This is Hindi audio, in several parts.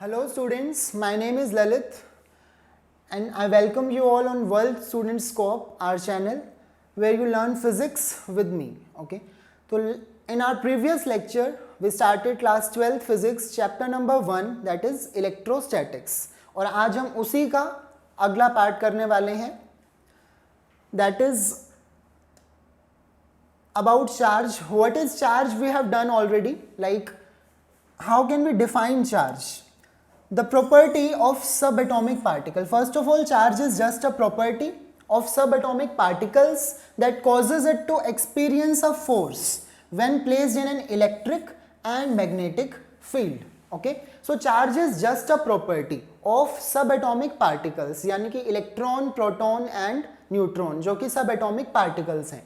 Hello students, my name is Lalit and I welcome you all on World Student Scope, our channel where you learn physics with me. Okay, so in our previous lecture we started class 12 physics chapter number 1, that is electrostatics, और आज हम उसी का अगला पार्ट करने वाले हैं, that is about charge. What is charge we have done already, like how can we define charge? The property of subatomic particle. First of all, charge is just a property of subatomic particles that causes it to experience a force when placed in an electric and magnetic field. Okay, so charge is just a property of subatomic particles, यानी कि इलेक्ट्रॉन, प्रोटॉन एंड न्यूट्रॉन जो कि सबएटॉमिक पार्टिकल्स हैं,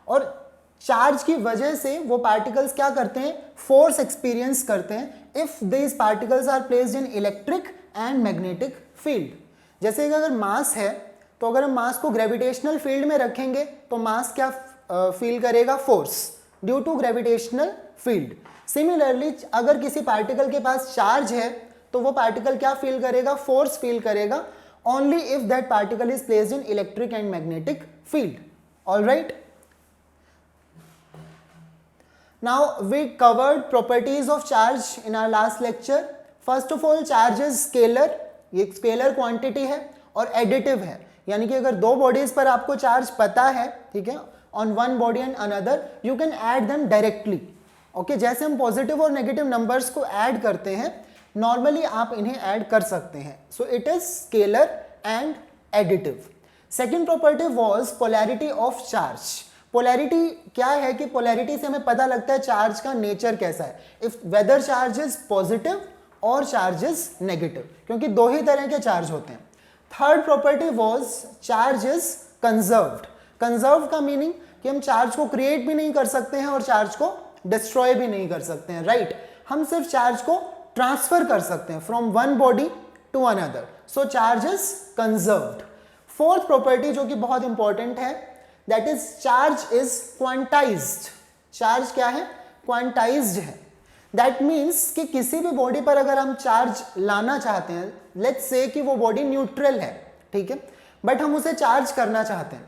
और चार्ज की वजह से वो पार्टिकल्स क्या करते हैं, फोर्स एक्सपीरियंस करते हैं if these particles are placed in electric and magnetic field. जैसे कि अगर मास है तो अगर हम मास को ग्रेविटेशनल फील्ड में रखेंगे तो मास क्या फील करेगा, force due to gravitational field. Similarly अगर किसी पार्टिकल के पास चार्ज है तो वो पार्टिकल क्या फील करेगा, फोर्स फील करेगा only if that particle is placed in electric and magnetic field. Alright, now we covered properties of charge in our last lecture. First of all, charge is scalar, ये स्केलर क्वांटिटी है और एडिटिव है, यानी कि अगर दो बॉडीज पर आपको चार्ज पता है, ठीक है, on one body and another, you can add them directly. Okay, जैसे हम पॉजिटिव और नेगेटिव नंबर्स को ऐड करते हैं नॉर्मली आप इन्हें ऐड कर सकते हैं. सो it is scalar and additive. Second property was polarity of charge. Polarity क्या है कि पोलैरिटी से हमें पता लगता है चार्ज का नेचर कैसा है, if whether charge is positive और चार्ज इज नेगेटिव, क्योंकि दो ही तरह के चार्ज होते हैं. Third property was charge is conserved. Conserve का मीनिंग कि हम चार्ज को क्रिएट भी नहीं कर सकते हैं और चार्ज को डिस्ट्रॉय भी नहीं कर सकते हैं, राइट. हम सिर्फ चार्ज को ट्रांसफर कर सकते हैं from one body to another. So charge is conserved. Fourth property जो कि बहुत इंपॉर्टेंट है, that is charge is quantized. Charge क्या है, क्वांटाइज्ड है. that means कि किसी भी बॉडी पर अगर हम चार्ज लाना चाहते हैं, लेट्स से कि वो बॉडी न्यूट्रल है, ठीक है, बट हम उसे चार्ज करना चाहते हैं,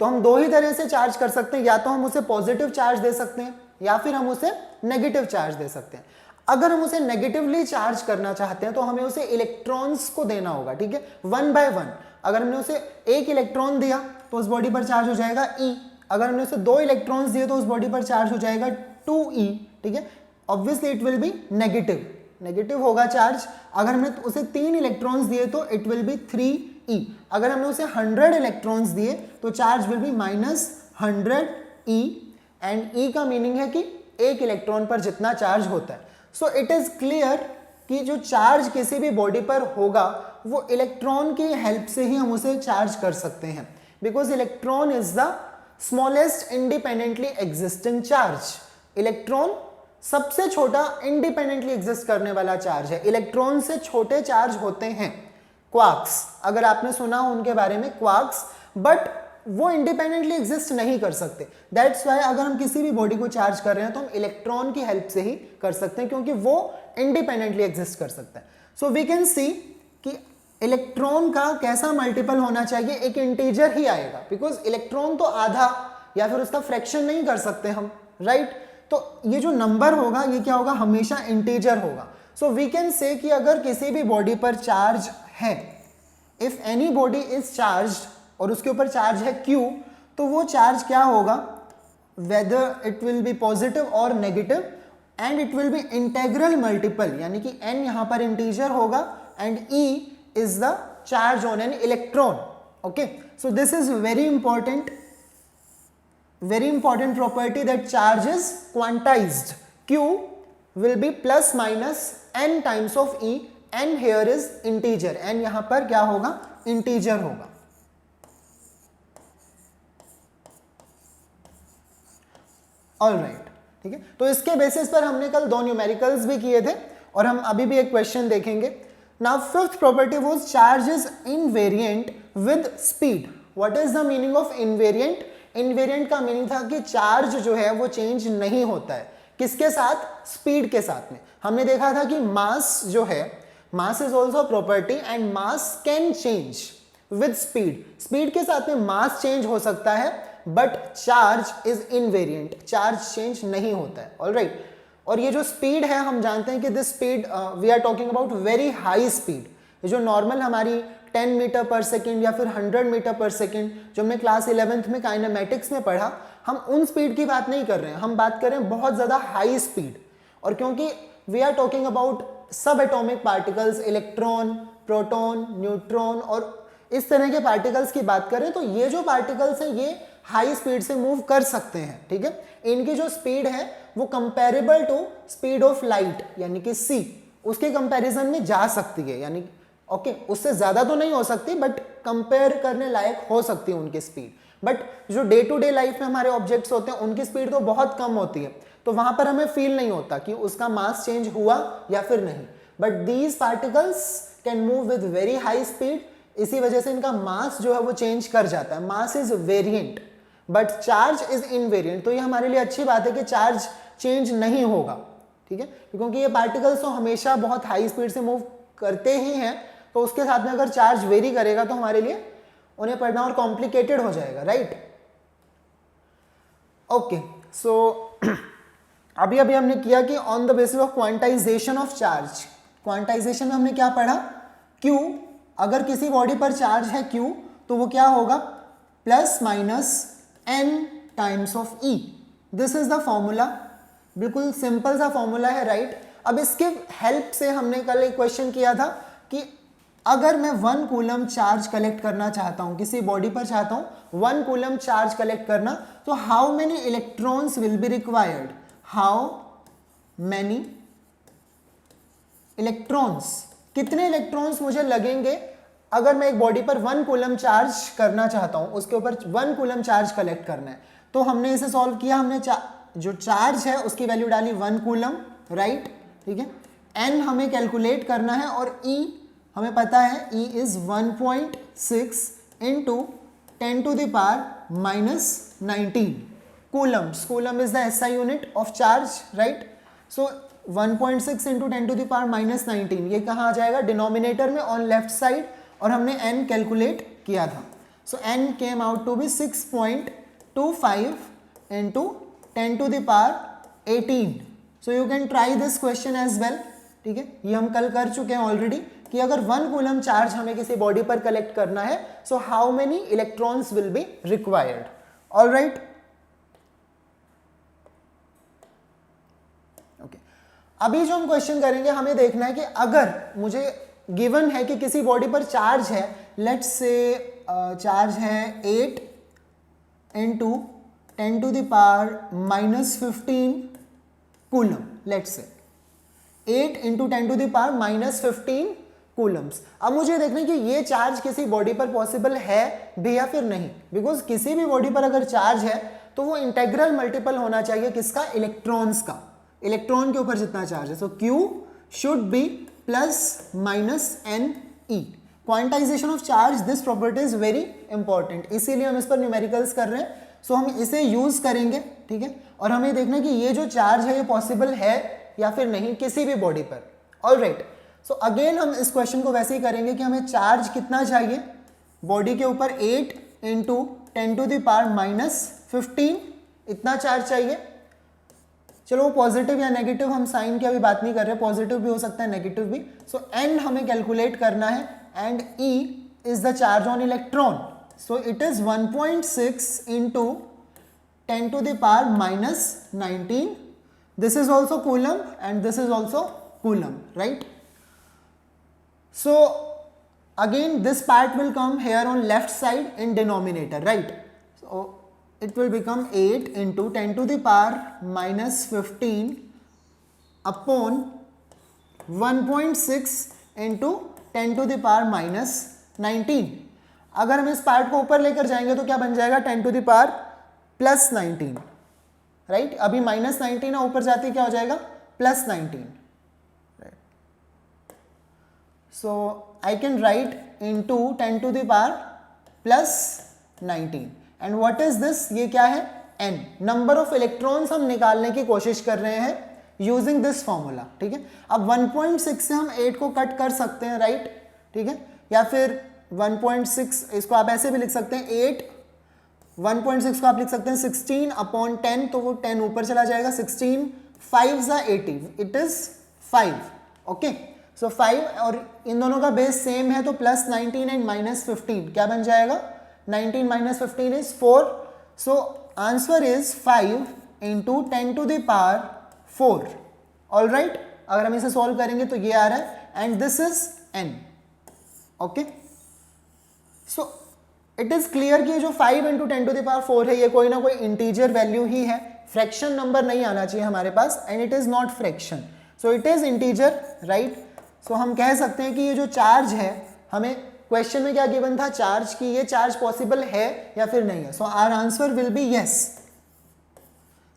तो हम दो ही तरह से चार्ज कर सकते हैं, या तो हम उसे पॉजिटिव चार्ज दे सकते हैं या फिर हम उसे नेगेटिव चार्ज दे सकते हैं. अगर हम उसे नेगेटिवली चार्ज करना चाहते हैं तो हमें उसे इलेक्ट्रॉन्स को देना होगा, ठीक है, वन बाय वन. अगर हमने उसे एक इलेक्ट्रॉन दिया तो उस बॉडी पर चार्ज हो जाएगा E. अगर हमने उसे दो इलेक्ट्रॉन्स दिए तो उस बॉडी पर चार्ज हो जाएगा 2E, ठीक है. Obviously it will B negative, negative होगा चार्ज. अगर हमने उसे 3 इलेक्ट्रॉन्स दिए तो इट विल बी 3E. अगर हमने उसे 100 इलेक्ट्रॉन्स दिए तो charge will be -100E, and E का मीनिंग है कि एक इलेक्ट्रॉन पर जितना चार्ज होता है. सो इट इज क्लियर कि जो चार्ज किसी भी बॉडी पर होगा वो इलेक्ट्रॉन की हेल्प से ही हम उसे चार्ज कर सकते हैं, because electron is the smallest independently existing charge. Electron सबसे छोटा इंडिपेंडेंटली एग्जिस्ट करने वाला चार्ज है. इलेक्ट्रॉन से छोटे चार्ज होते हैं क्वार्क्स, अगर आपने सुना हो उनके बारे में, क्वार्क्स, बट वो इंडिपेंडेंटली एग्जिस्ट नहीं कर सकते. दैट्स वाई अगर हम किसी भी बॉडी को चार्ज कर रहे हैं तो हम इलेक्ट्रॉन की हेल्प से ही कर सकते हैं, क्योंकि वो इंडिपेंडेंटली एग्जिस्ट कर सकता है. सो वी कैन सी कि इलेक्ट्रॉन का कैसा मल्टीपल होना चाहिए, एक इंटीजर ही आएगा, बिकॉज इलेक्ट्रॉन तो आधा या फिर उसका फ्रैक्शन नहीं कर सकते हम, राइट. तो ये जो नंबर होगा ये क्या होगा, हमेशा इंटीजर होगा. सो वी कैन से कि अगर किसी भी बॉडी पर चार्ज है, if any body is charged और उसके ऊपर चार्ज है Q, तो वो चार्ज क्या होगा, whether it will be positive और negative, and it will be integral multiple, यानी कि n यहां पर इंटीजर होगा and E is the charge on an electron. Okay, so this is very important property, that charge is quantized. Q will be plus minus n times of E, n here is integer, n यहां पर क्या होगा, integer होगा. Alright, ठीक है. तो इसके बेसिस पर हमने कल 2 न्यूमेरिकल्स भी किए थे और हम अभी भी एक क्वेश्चन देखेंगे. Now fifth property was charge is invariant with speed. What is the meaning of invariant? Invariant का मीनिंग था कि चार्ज जो है वो चेंज नहीं होता है, किसके साथ, स्पीड के साथ में. हमने देखा था कि मास जो है mass is also property and mass can change with speed, speed के साथ में मास चेंज हो सकता है, but charge is invariant, charge change नहीं होता है। ऑलराइट, और ये जो स्पीड है हम जानते हैं कि this speed we are talking about very high speed, जो नॉर्मल हमारी 10 मीटर पर सेकेंड या फिर 100 मीटर पर सेकेंड जो हमने क्लास 11th में काइनेमेटिक्स में पढ़ा, हम उन स्पीड की बात नहीं कर रहे हैं, हम बात कर रहे हैं बहुत ज़्यादा हाई स्पीड। और क्योंकि वी आर टॉकिंग अबाउट सब atomic particles, electron, proton, neutron और इस तरह के पार्टिकल्स की बात करें, तो ये जो पार्टिकल्स हैं ये हाई स्पीड से मूव कर सकते हैं, ठीक है। इनकी जो स्पीड है वो comparable to speed of light यानी कि c, उसके कंपैरिजन में जा सकती है, यानी ओके उससे ज़्यादा तो नहीं हो सकती बट कंपेयर करने लायक हो सकती है उनकी स्पीड। बट जो डे टू डे लाइफ में हमारे ऑब्जेक्ट्स होते हैं उनकी स्पीड तो बहुत कम होती है, तो वहाँ पर हमें फील नहीं होता कि उसका मास चेंज हुआ या फिर नहीं। But these particles can move with very high speed, इसी वजह से इनका मास जो है वो चेंज कर जाता है। Mass is variant but charge is invariant, तो ये हमारे लिए अच्छी बात है कि चार्ज चेंज नहीं होगा, ठीक है, क्योंकि ये पार्टिकल्स तो हमेशा बहुत हाई स्पीड से मूव करते ही हैं, तो उसके साथ में अगर चार्ज वेरी करेगा तो हमारे लिए उन्हें पढ़ना और कॉम्प्लिकेटेड हो जाएगा, राइट। ओके, सो अभी हमने किया कि on the basis of quantization of charge, quantization में हमने क्या पढ़ा, Q, अगर किसी बॉडी पर चार्ज है Q तो वो क्या होगा, plus minus n times of E। This is the formula, बिल्कुल सिंपल सा फॉर्मूला है, राइट। अब इसके हेल्प से हमने कल एक क्वेश्चन किया था कि अगर मैं 1 कूलम चार्ज कलेक्ट करना चाहता हूं, किसी बॉडी पर चाहता हूं 1 कूलम चार्ज कलेक्ट करना, तो how many electrons will be required, how many electrons, कितने इलेक्ट्रॉन्स मुझे लगेंगे अगर मैं एक बॉडी पर 1 कूलम चार्ज करना चाहता हूं, उसके ऊपर 1 कूलम चार्ज कलेक्ट करना है। तो हमने इसे सॉल्व किया, हमने जो चार्ज है उसकी वैल्यू डाली 1 कूलम, राइट, ठीक है। n हमें कैलकुलेट करना है और E हमें पता है E is 1.6 into 10 to the power minus 19 coulombs, coulomb is the SI unit of charge, right. So 1.6 into 10 to the power minus 19, ये कहाँ आ जाएगा, डिनोमिनेटर में ऑन लेफ्ट साइड, और हमने n कैलकुलेट किया था। So n came out to be 6.25 into 10 to the power 18। So you can try this question as well, ठीक है, ये हम कल कर चुके हैं ऑलरेडी कि अगर 1 कूलम चार्ज हमें किसी बॉडी पर कलेक्ट करना है, so how many electrons will be required. Alright, okay, अभी जो हम क्वेश्चन करेंगे हमें देखना है कि अगर मुझे गिवन है कि किसी बॉडी पर चार्ज है, लेट्स से चार्ज है 8 into 10 to the power minus 15 coulomb, let's say 8 into 10 to the power minus 15 coulombs. अब मुझे देखना है कि ये चार्ज किसी बॉडी पर पॉसिबल है भी या फिर नहीं, बिकॉज किसी भी बॉडी पर अगर चार्ज है तो वो इंटेग्रल मल्टीपल होना चाहिए किसका, इलेक्ट्रॉन्स का, इलेक्ट्रॉन के ऊपर जितना चार्ज है। सो Q should be plus minus NE। Quantization of charge, this property is very important, इसीलिए हम इस पर न्यूमेरिकल्स कर रहे हैं। सो हम इसे यूज करेंगे, ठीक है, और हमें देखना है कि ये जो चार्ज है ये पॉसिबल है या फिर नहीं किसी भी बॉडी पर। ऑलराइट, सो अगेन हम इस क्वेश्चन को वैसे ही करेंगे कि हमें चार्ज कितना चाहिए, बॉडी के ऊपर 8 into 10 to the power minus 15 इतना चार्ज चाहिए। चलो पॉजिटिव या नेगेटिव, हम साइन की अभी बात नहीं कर रहे, पॉजिटिव भी हो सकता है नेगेटिव भी। सो n हमें कैलकुलेट करना है and E is the charge on electron, so it is 1.6 into 10 to the power minus 19, this is also coulomb and this is also coulomb, right. So again this part will come here on left side in denominator, right. So it will become 8 into 10 to the power minus 15 upon 1.6 into 10 to the power minus 19। अगर हम इस पार्ट को ऊपर लेकर जाएंगे तो क्या बन जाएगा, 10 to the power plus 19, right. अभी माइनस 19 है, ऊपर जाते क्या हो जाएगा, plus 19, right. So I can write into 10 to the power plus 19 and what is this, ये क्या है, n, नंबर ऑफ इलेक्ट्रॉन्स हम निकालने की कोशिश कर रहे हैं यूजिंग दिस फॉर्मूला, ठीक है। अब 1.6 से हम 8 को कट कर सकते हैं, राइट, ठीक है, या फिर 1.6 इसको आप ऐसे भी लिख सकते हैं 8, 1.6 को आप लिख सकते हैं 16/10, तो वो 10 ऊपर चला जाएगा, 16 5 ज़ा 80, इट इज 5, ओके। सो 5 और इन दोनों का बेस सेम है, तो प्लस 19 एंड माइनस 15 क्या बन जाएगा, 19 minus 15 is 4, so answer is 5 into 10 to the power 4, all right. अगर हम इसे सॉल्व करेंगे तो ये आ रहा है and this is n, okay. So it is clear कि ये जो 5 इंटू 10 टू द पावर 4 है ये कोई ना कोई इंटीजर वैल्यू ही है, फ्रैक्शन नंबर नहीं आना चाहिए हमारे पास, and it is not fraction, so it is integer, right. So हम कह सकते हैं कि ये जो चार्ज है, हमें क्वेश्चन में क्या गिवन था, चार्ज की, ये चार्ज पॉसिबल है या फिर नहीं है। So our answer will be yes,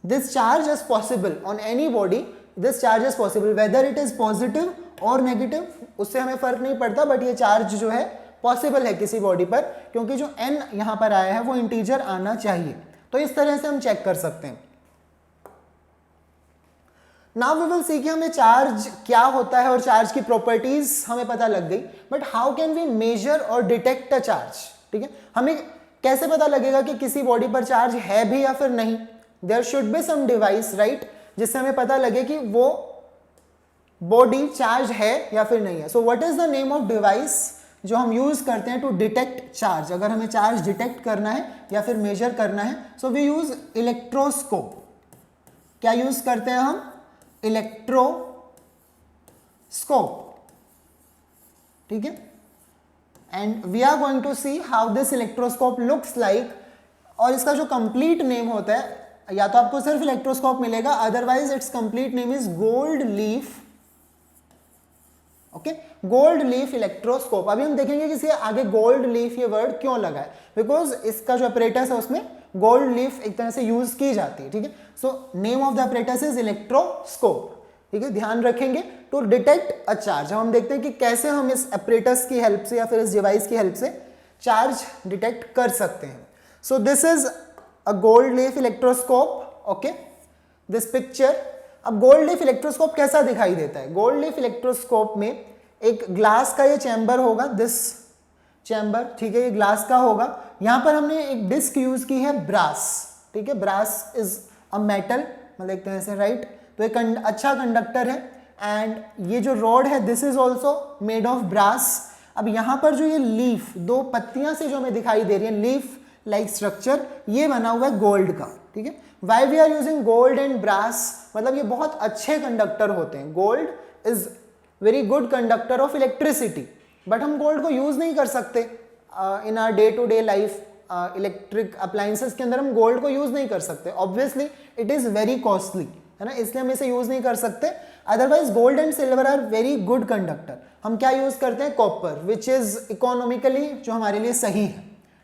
this charge is possible on any body, this charge is possible whether it is positive और नेगेटिव, उससे हमें फर्क नहीं पड़ता, बट ये चार्ज जो है पॉसिबल है किसी बॉडी पर, क्योंकि जो n यहां पर आया है वो इंटीजर आना चाहिए। तो इस तरह से हम चेक कर सकते हैं। नाउ वी विल सी कि हमें चार्ज क्या होता है और चार्ज की प्रॉपर्टीज हमें पता लग गई, but how can we measure और डिटेक्ट अ चार्ज, ठीक है। हमें कैसे पता लगेगा कि किसी बॉडी पर चार्ज है भी या फिर नहीं, there should be some device, right, जिससे हमें पता लगे कि वो बॉडी चार्ज है या फिर नहीं है। So what is the name of device जो हम यूज करते हैं टू डिटेक्ट चार्ज, अगर हमें चार्ज डिटेक्ट करना है या फिर मेजर करना है, सो वी यूज इलेक्ट्रोस्कोप। क्या यूज करते हैं हम, इलेक्ट्रोस्कोप, ठीक है। And we are going to see how this electroscope looks like, और इसका जो कंप्लीट नेम होता है, या तो आपको सिर्फ इलेक्ट्रोस्कोप मिलेगा, otherwise it's complete name is gold leaf, okay, gold leaf electroscope. अभी हम देखेंगे कि इसके आगे गोल्ड लीफ ये वर्ड क्यों लगा है, बिकॉज इसका जो अपरेटस है उसमें गोल्ड लीफ एक तरह से यूज की जाती है, ठीक है। So name of the apparatus is electroscope, ठीक है, ध्यान रखेंगे। टू डिटेक्ट अ चार्ज, हम देखते हैं कि कैसे हम इस अपरेटस की हेल्प से या फिर इस डिवाइस की हेल्प से चार्ज डिटेक्ट कर सकते हैं। So this is a gold leaf electroscope, okay, this picture. अब गोल्ड लीफ इलेक्ट्रोस्कोप कैसा दिखाई देता है, गोल्ड लीफ इलेक्ट्रोस्कोप में एक ग्लास का ये चैम्बर होगा, दिस चैम्बर, ठीक है, ये ग्लास का होगा। यहां पर हमने एक डिस्क यूज की है ब्रास, ठीक है, ब्रास इज अ मेटल, मतलब एक तरह से, राइट, तो एक अच्छा कंडक्टर है। एंड ये जो रॉड है this is also made of brass. अब यहां पर जो ये लीफ, दो पत्तियां से जो हमें दिखाई दे रही है, लीफ लाइक स्ट्रक्चर, ये बना हुआ है गोल्ड का, ठीक है। Why we are using gold and brass, मतलब ये बहुत अच्छे कंडक्टर होते हैं, gold is very good conductor of electricity, but हम गोल्ड को यूज नहीं कर सकते in our day to day life, electric appliances के अंदर हम गोल्ड को यूज नहीं कर सकते, obviously it is very costly, है ना, इसलिए हम इसे यूज नहीं कर सकते। Otherwise gold and silver are very good conductor. हम क्या यूज करते हैं, कॉपर, विच इज इकोनॉमिकली जो हमारे लिए सही है,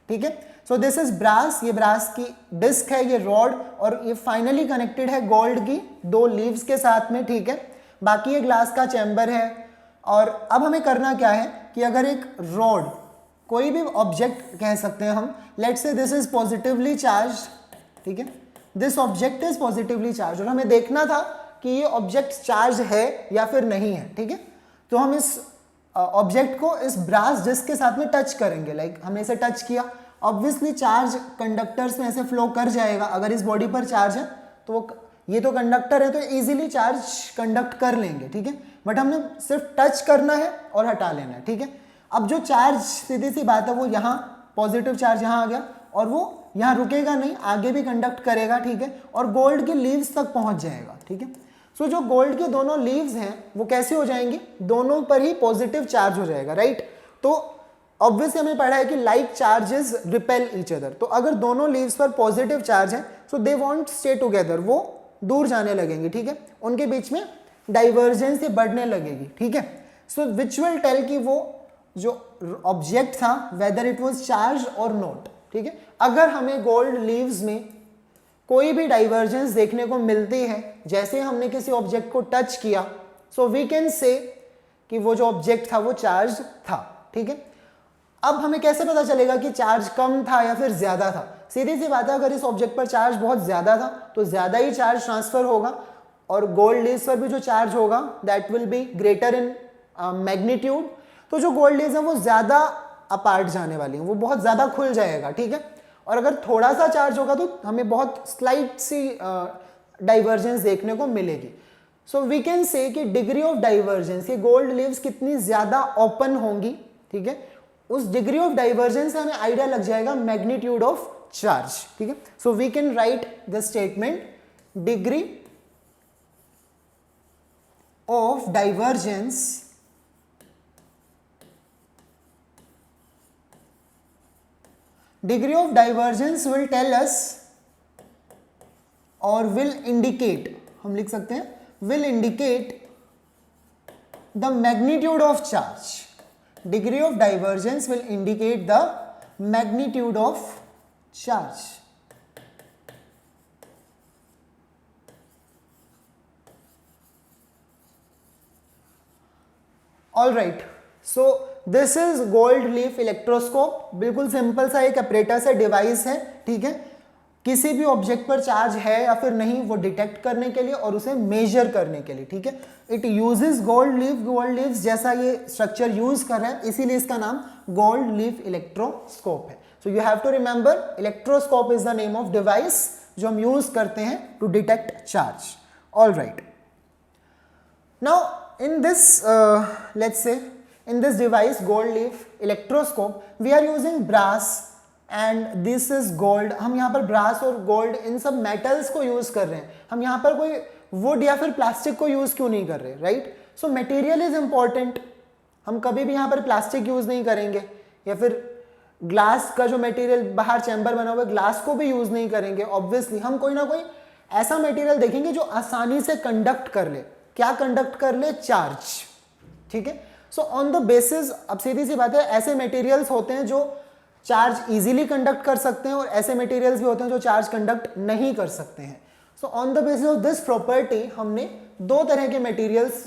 ठीक है। सो दिस इज ब्रास, ये ब्रास की डिस्क है, ये रॉड, और ये फाइनली कनेक्टेड है गोल्ड की दो लीव्स के साथ में, ठीक है। बाकी ये ग्लास का चैम्बर है। और अब हमें करना क्या है कि अगर एक रॉड, कोई भी ऑब्जेक्ट कह सकते हैं हम, let's say this is positively charge, ठीक है, this object is positively charge, और हमें देखना था कि ये ऑब्जेक्ट चार्ज है या फिर नहीं है, ठीक है। तो हम इस ऑब्जेक्ट को इस ब्रास डिस्क के साथ में टच करेंगे, लाइक हमने इसे टच किया, ऑब्वियसली चार्ज कंडक्टर्स में ऐसे फ्लो कर जाएगा। अगर इस बॉडी पर चार्ज है तो वो, ये तो कंडक्टर है तो इजीली चार्ज कंडक्ट कर लेंगे, ठीक है, बट हमने सिर्फ टच करना है और हटा लेना है, ठीक है। अब जो चार्ज, सीधी सी बात है, वो यहाँ पॉजिटिव चार्ज यहाँ आ गया और वो यहाँ रुकेगा नहीं, आगे भी कंडक्ट करेगा, ठीक है, और गोल्ड की लीव्स तक पहुँच जाएगा, ठीक है। सो जो गोल्ड के दोनों लीव्स हैं वो कैसे हो जाएंगी, दोनों पर ही पॉजिटिव चार्ज हो जाएगा, राइट। तो ऑब्वियसली हमें पढ़ा है कि like charges repel each other, तो अगर दोनों लीव्स पर पॉजिटिव चार्ज है सो दे वॉन्ट स्टे टुगेदर, वो दूर जाने लगेंगे, ठीक है, उनके बीच में डाइवर्जेंस ये बढ़ने लगेगी, ठीक है। सो विच विल टेल कि वो जो ऑब्जेक्ट था वेदर इट वाज चार्ज और नॉट, ठीक है। अगर हमें गोल्ड लीव्स में कोई भी डाइवर्जेंस देखने को मिलती है जैसे हमने किसी ऑब्जेक्ट को टच किया, सो वी कैन से कि वो जो ऑब्जेक्ट था वो चार्ज था, ठीक है। अब हमें कैसे पता चलेगा कि चार्ज कम था या फिर ज्यादा था, सीधी सी बात है, अगर इस ऑब्जेक्ट पर चार्ज बहुत ज्यादा था तो ज्यादा ही चार्ज ट्रांसफर होगा, और गोल्ड लीव्स पर भी जो चार्ज होगा that will be greater in magnitude. तो जो गोल्ड लीव्स हैं वो ज़्यादा अपार्ट जाने वाली हैं, वो बहुत ज़्यादा खुल जाएगा, ठीक है। और अगर थोड़ा सा चार्ज होगा तो हमें बहुत स्लाइट सी डाइवर्जेंस देखने को मिलेगी। सो वी कैन से कि डिग्री ऑफ डाइवर्जेंस, ये गोल्ड लीव्स कितनी ज़्यादा ओपन होंगी, ठीक है, उस डिग्री ऑफ डाइवर्जेंस से हमें आइडिया लग जाएगा मैग्नीट्यूड ऑफ चार्ज, ठीक है। So we can write the statement degree of divergence will tell us or will indicate, हम लिख सकते हैं will indicate the magnitude of charge. Degree of divergence will indicate the magnitude of charge. All right. So this is gold leaf electroscope. बिल्कुल सिंपल सा एक apparatus है, डिवाइस है, ठीक है, किसी भी ऑब्जेक्ट पर चार्ज है या फिर नहीं वो डिटेक्ट करने के लिए और उसे मेजर करने के लिए, ठीक है। इट यूजेस गोल्ड लीव्स जैसा ये स्ट्रक्चर यूज कर रहा है, इसीलिए इसका नाम गोल्ड लीफ इलेक्ट्रोस्कोप है। So you have to remember electroscope is the name of device जो हम यूज करते हैं to detect charge. All right, now in this let's say in this device gold leaf electroscope we are using brass and this is gold। हम यहाँ पर brass और gold इन सब metals को use कर रहे हैं, हम यहाँ पर कोई wood या फिर plastic को use क्यों नहीं कर रहे, right? So material is important। हम कभी भी यहाँ पर plastic use नहीं करेंगे या फिर ग्लास का जो मटेरियल बाहर चैम्बर बना हुआ है ग्लास को भी यूज नहीं करेंगे। ऑब्वियसली हम कोई ना कोई ऐसा मटेरियल देखेंगे जो आसानी से कंडक्ट कर ले। क्या कंडक्ट कर ले? चार्ज, ठीक है। सो ऑन द बेसिस, अब सीधी सी बात है, ऐसे मटेरियल्स होते हैं जो चार्ज इजीली कंडक्ट कर सकते हैं और ऐसे मटेरियल्स भी होते हैं जो चार्ज कंडक्ट नहीं कर सकते हैं। So on the basis of this property हमने दो तरह के मटेरियल्स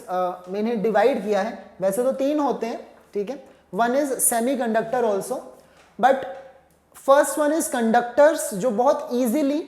में इन्हें डिवाइड किया है। वैसे तो तीन होते हैं, ठीक है, one is semiconductor also, but first one is conductors जो बहुत इजीली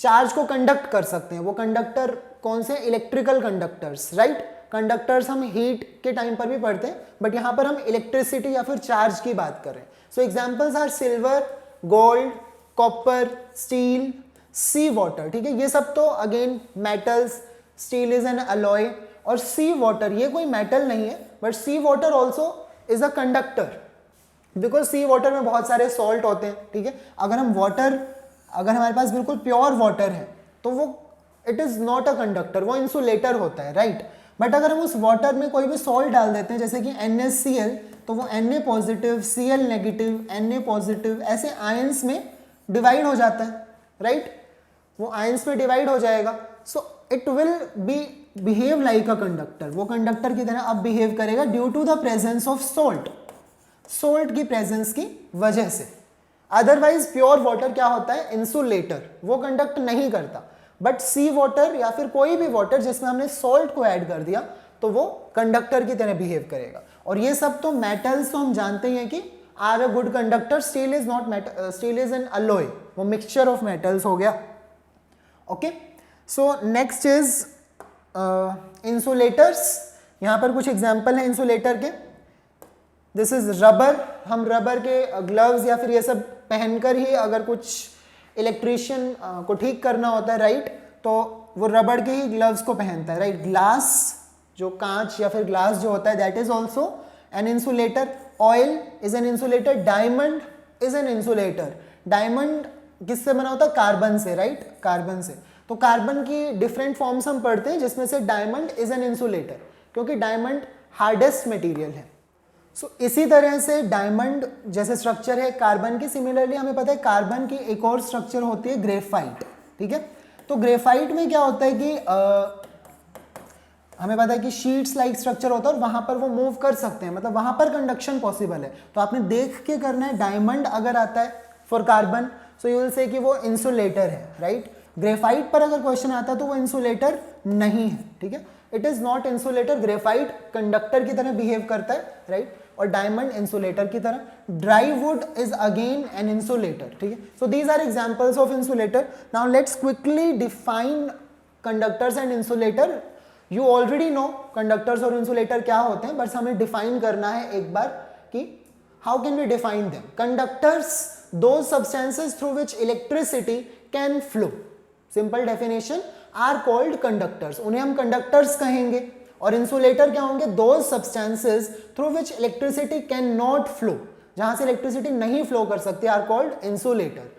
चार्ज को कंडक्ट कर सकते हैं। वो कंडक्टर कौन से? Electrical conductors, right. कंडक्टर्स हम हीट के टाइम पर भी पढ़ते हैं, बट यहां पर हम इलेक्ट्रिसिटी या फिर चार्ज की बात कर रहे हैं। So examples are silver, gold, copper, steel, sea water, ठीक है। ये सब तो again metals, steel is an alloy, और सी वाटर ये कोई मेटल नहीं है, but sea water also is a conductor because sea water में बहुत सारे सॉल्ट होते हैं, ठीक है। अगर हमारे पास बिल्कुल प्योर वाटर है तो वो it is not a conductor, वो इंसुलेटर होता है, राइट। बट अगर हम उस वाटर में कोई भी सॉल्ट डाल देते हैं जैसे कि NaCl, तो वो Na positive, Cl negative, Na positive ऐसे आयंस में डिवाइड हो जाता है, राइट। वो आयंस में डिवाइड हो जाएगा। So it will be behave like a conductor, वो कंडक्टर की तरह अब बिहेव करेगा due to the presence of salt की प्रेजेंस की वजह से। अदरवाइज प्योर वाटर क्या होता है? इंसुलेटर, वो कंडक्ट नहीं करता। बट सी वाटर या फिर कोई भी वाटर जिसमें हमने सॉल्ट को ऐड कर दिया तो वो कंडक्टर की तरह बिहेव करेगा। और ये सब तो मेटल्स तो हम जानते हैं कि are a good conductor. Steel is not metal, steel is an alloy, वो मिक्सचर ऑफ मेटल्स हो गया। Okay, so next is insulators. यहां पर कुछ एग्जांपल है इंसुलेटर के। दिस इज रबर, हम रबर के ग्लव्स या फिर ये सब पहनकर ही अगर कुछ इलेक्ट्रिशियन को ठीक करना होता है, राइट, तो वो रबर के ही ग्लव्स को पहनता है, राइट। ग्लास, जो कांच या फिर ग्लास जो होता है, that is also an insulator. Oil is an insulator, diamond is an insulator. Diamond किससे बना होता है? कार्बन से, राइट, कार्बन से। तो कार्बन की डिफरेंट फॉर्म्स हम पढ़ते हैं जिसमें से डायमंड इज एन इंसुलेटर, क्योंकि डायमंड हार्डेस्ट मटेरियल है। सो इसी तरह से डायमंड जैसे स्ट्रक्चर है कार्बन की, सिमिलरली हमें पता है कार्बन की एक और स्ट्रक्चर होती है ग्रेफाइट, ठीक है। तो ग्रेफाइट में क्या होता है कि हमें पता है कि शीट्स लाइक स्ट्रक्चर होता है और वहां पर वो मूव कर सकते हैं, मतलब वहां पर कंडक्शन पॉसिबल है। तो आपने देख के करना है, डायमंड अगर आता है for carbon so you will say कि वो इंसुलेटर है, राइट। ग्रेफाइट पर अगर क्वेश्चन आता है तो वो इंसुलेटर नहीं है, ठीक है। It is not insulator. Graphite conductor की तरह बिहेव करता है, राइट, और डायमंड इंसुलेटर की तरह। Dry wood is again an insulator, ठीक है। So these are examples of insulator. Now let's quickly define conductors and insulator, you already know conductors और इंसुलेटर क्या होते हैं, बस हमें डिफाइन करना है एक बार कि how can we define them. Conductors those substances through which electricity can flow, simple definition, are called conductors, उन्हें हम कंडक्टर्स कहेंगे. और इंसुलेटर क्या होंगे, those substances through which electricity can not flow, जहां से इलेक्ट्रिसिटी नहीं फ्लो कर सकती, आर कॉल्ड इंसुलेटर.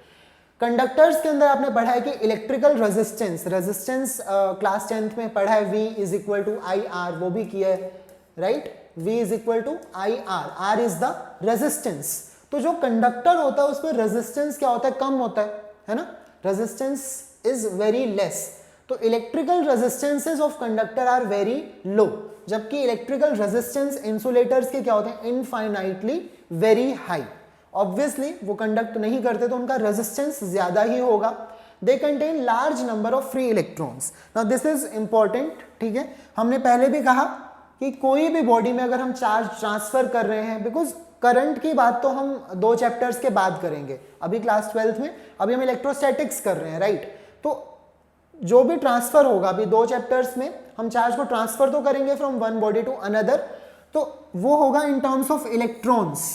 कंडक्टर्स के अंदर आपने पढ़ा है कि इलेक्ट्रिकल रेजिस्टेंस क्लास 10th में पढ़ा है, V is equal to I R, वो भी किया है right. V is equal to I R, R is the resistance. तो जो कंडक्टर होता है उसमें रेजिस्टेंस क्या होता है, कम होता है ना, रेजिस्टेंस इज वेरी लेस. तो electrical resistances of conductor are very low, जबकि इलेक्ट्रिकल रेजिस्टेंस इंसुलेटर्स के क्या होते हैं, इनफाइनाइटली वेरी हाई. ऑब्वियसली वो कंडक्ट नहीं करते तो उनका रेजिस्टेंस ज्यादा ही होगा. They contain large number of free electrons. Now this is important, ठीक है. हमने पहले भी कहा कि कोई भी बॉडी में अगर हम चार्ज ट्रांसफर कर रहे हैं, बिकॉज करंट की बात तो हम 2 चैप्टर्स के बाद करेंगे, अभी क्लास 12th में, अभी हम इलेक्ट्रोस्टैटिक्स कर रहे हैं राइट. तो जो भी ट्रांसफर होगा अभी 2 चैप्टर्स में, हम चार्ज को ट्रांसफर तो करेंगे from one body to another, तो वो होगा इन टर्म्स ऑफ इलेक्ट्रॉन्स,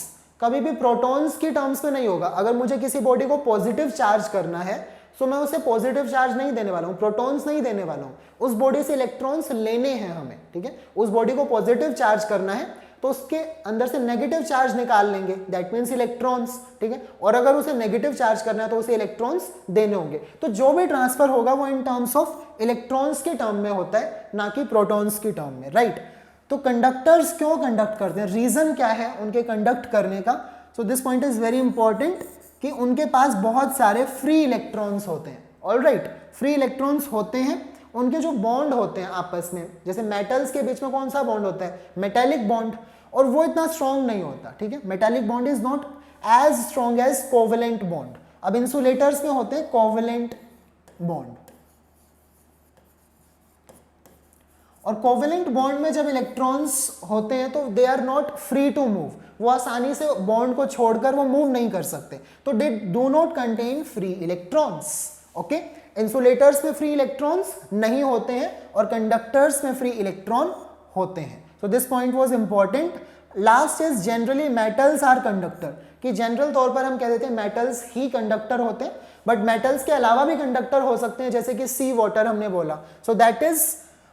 कभी भी प्रोटॉन्स की टर्म्स में नहीं होगा. अगर मुझे किसी बॉडी को पॉजिटिव चार्ज करना है तो मैं उसे पॉजिटिव चार्ज नहीं देने वाला हूँ, प्रोटॉन्स नहीं देने वाला हूँ, उस बॉडी से इलेक्ट्रॉन्स लेने हैं हमें, ठीक है. उस बॉडी को पॉजिटिव चार्ज करना है तो उसके अंदर से नेगेटिव चार्ज निकाल लेंगे, दैट मीन्स इलेक्ट्रॉन्स, ठीक है. और अगर उसे नेगेटिव चार्ज करना है तो उसे इलेक्ट्रॉन्स देने होंगे. तो जो भी ट्रांसफर होगा वो इन टर्म्स ऑफ इलेक्ट्रॉन्स के टर्म में होता है, ना कि प्रोटॉन्स की टर्म में, राइट. तो कंडक्टर्स क्यों कंडक्ट करते हैं, रीजन क्या है उनके कंडक्ट करने का. सो this point is very important कि उनके पास बहुत सारे फ्री इलेक्ट्रॉन्स होते हैं. ऑलराइट, फ्री इलेक्ट्रॉन्स होते हैं. उनके जो बॉन्ड होते हैं आपस में, जैसे मेटल्स के बीच में कौन सा बॉन्ड होता है, मेटेलिक बॉन्ड, और वो इतना स्ट्रॉन्ग नहीं होता, ठीक है. Metallic bond is not as strong as covalent bond. अब इंसुलेटर्स में होते हैं कोवेलेंट बॉन्ड, और कोवेलेंट बॉन्ड में जब इलेक्ट्रॉन्स होते हैं तो they are not free to move, वो आसानी से बॉन्ड को छोड़कर वो मूव नहीं कर सकते, तो they do not contain free electrons. Okay, insulators में फ्री इलेक्ट्रॉन्स नहीं होते हैं और कंडक्टर्स में फ्री इलेक्ट्रॉन होते हैं. So this point was important. Last is generally metals are conductor, कि जनरल तौर पर हम कह देते हैं मेटल्स ही कंडक्टर होते हैं, बट मेटल्स के अलावा भी कंडक्टर हो सकते हैं, जैसे कि सी वाटर हमने बोला, so that is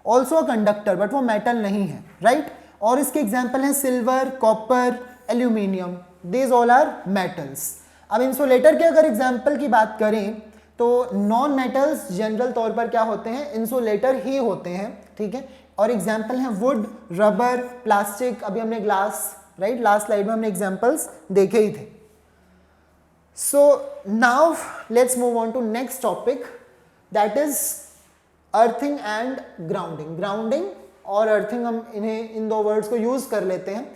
also a conductor, but वो मेटल नहीं है, राइट. और इसके एग्जाम्पल हैं silver, copper, aluminium, these all are metals. अब इंसुलेटर के अगर एग्जाम्पल की बात करें तो नॉन मेटल्स जनरल तौर पर क्या होते हैं, इंसुलेटर ही होते हैं, ठीक है. और एग्जाम्पल हैं वुड, रबर, प्लास्टिक, अभी हमने ग्लास, राइट, लास्ट स्लाइड में हमने एग्जाम्पल्स देखे ही थे. So now let's move on to next topic, that is earthing and grounding. Grounding और अर्थिंग, हम इन्हें इन 2 वर्ड्स को यूज कर लेते हैं,